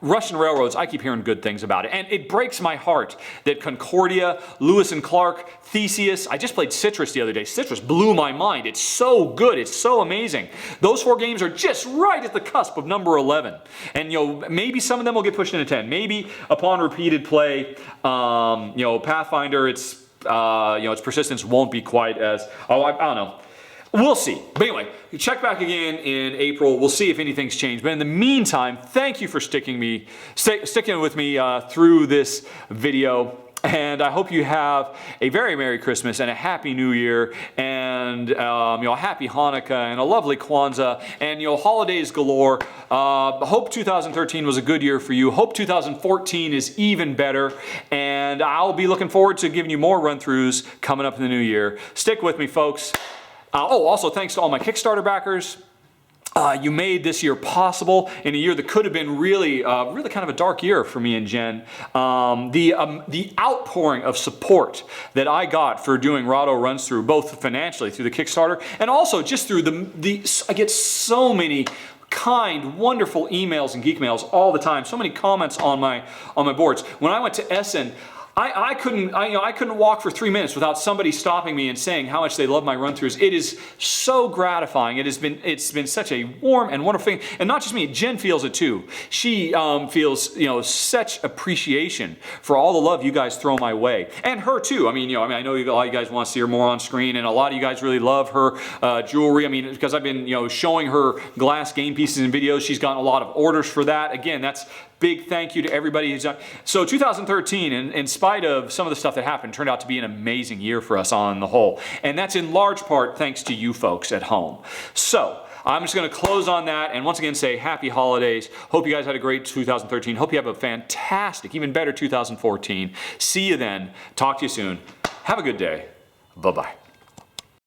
Russian railroads, I keep hearing good things about it. And it breaks my heart that Concordia, Lewis and Clark, Theseus, I just played Citrus the other day. Citrus blew my mind. It's so good. It's so amazing. Those 4 games are just right at the cusp of number 11. And, maybe some of them will get pushed into 10. Maybe upon repeated play, Pathfinder, its persistence won't be quite as, I don't know. We'll see. But anyway, check back again in April. We'll see if anything's changed. But in the meantime, thank you for sticking with me through this video. And I hope you have a very Merry Christmas and a Happy New Year, and a Happy Hanukkah and a lovely Kwanzaa, and holidays galore. Hope 2013 was a good year for you. Hope 2014 is even better, and I'll be looking forward to giving you more run-throughs coming up in the new year. Stick with me, folks. Also, thanks to all my Kickstarter backers. You made this year possible in a year that could have been really kind of a dark year for me and Jen. The outpouring of support that I got for doing Rahdo runs through, both financially through the Kickstarter and also just through I get so many kind, wonderful emails and geek mails all the time. So many comments on my boards. When I went to Essen, I couldn't walk for 3 minutes without somebody stopping me and saying how much they love my run-throughs. It is so gratifying. It's been such a warm and wonderful thing, and not just me. Jen feels it too. She feels such appreciation for all the love you guys throw my way, and her too. I know a lot of you guys want to see her more on screen, and a lot of you guys really love her jewelry. Because I've been showing her glass game pieces and videos. She's gotten a lot of orders for that. Again, that's big thank you to everybody who's done. So 2013, in spite of some of the stuff that happened, turned out to be an amazing year for us on the whole. And that's in large part thanks to you folks at home. So I'm just going to close on that and once again say happy holidays. Hope you guys had a great 2013. Hope you have a fantastic, even better 2014. See you then. Talk to you soon. Have a good day. Bye-bye.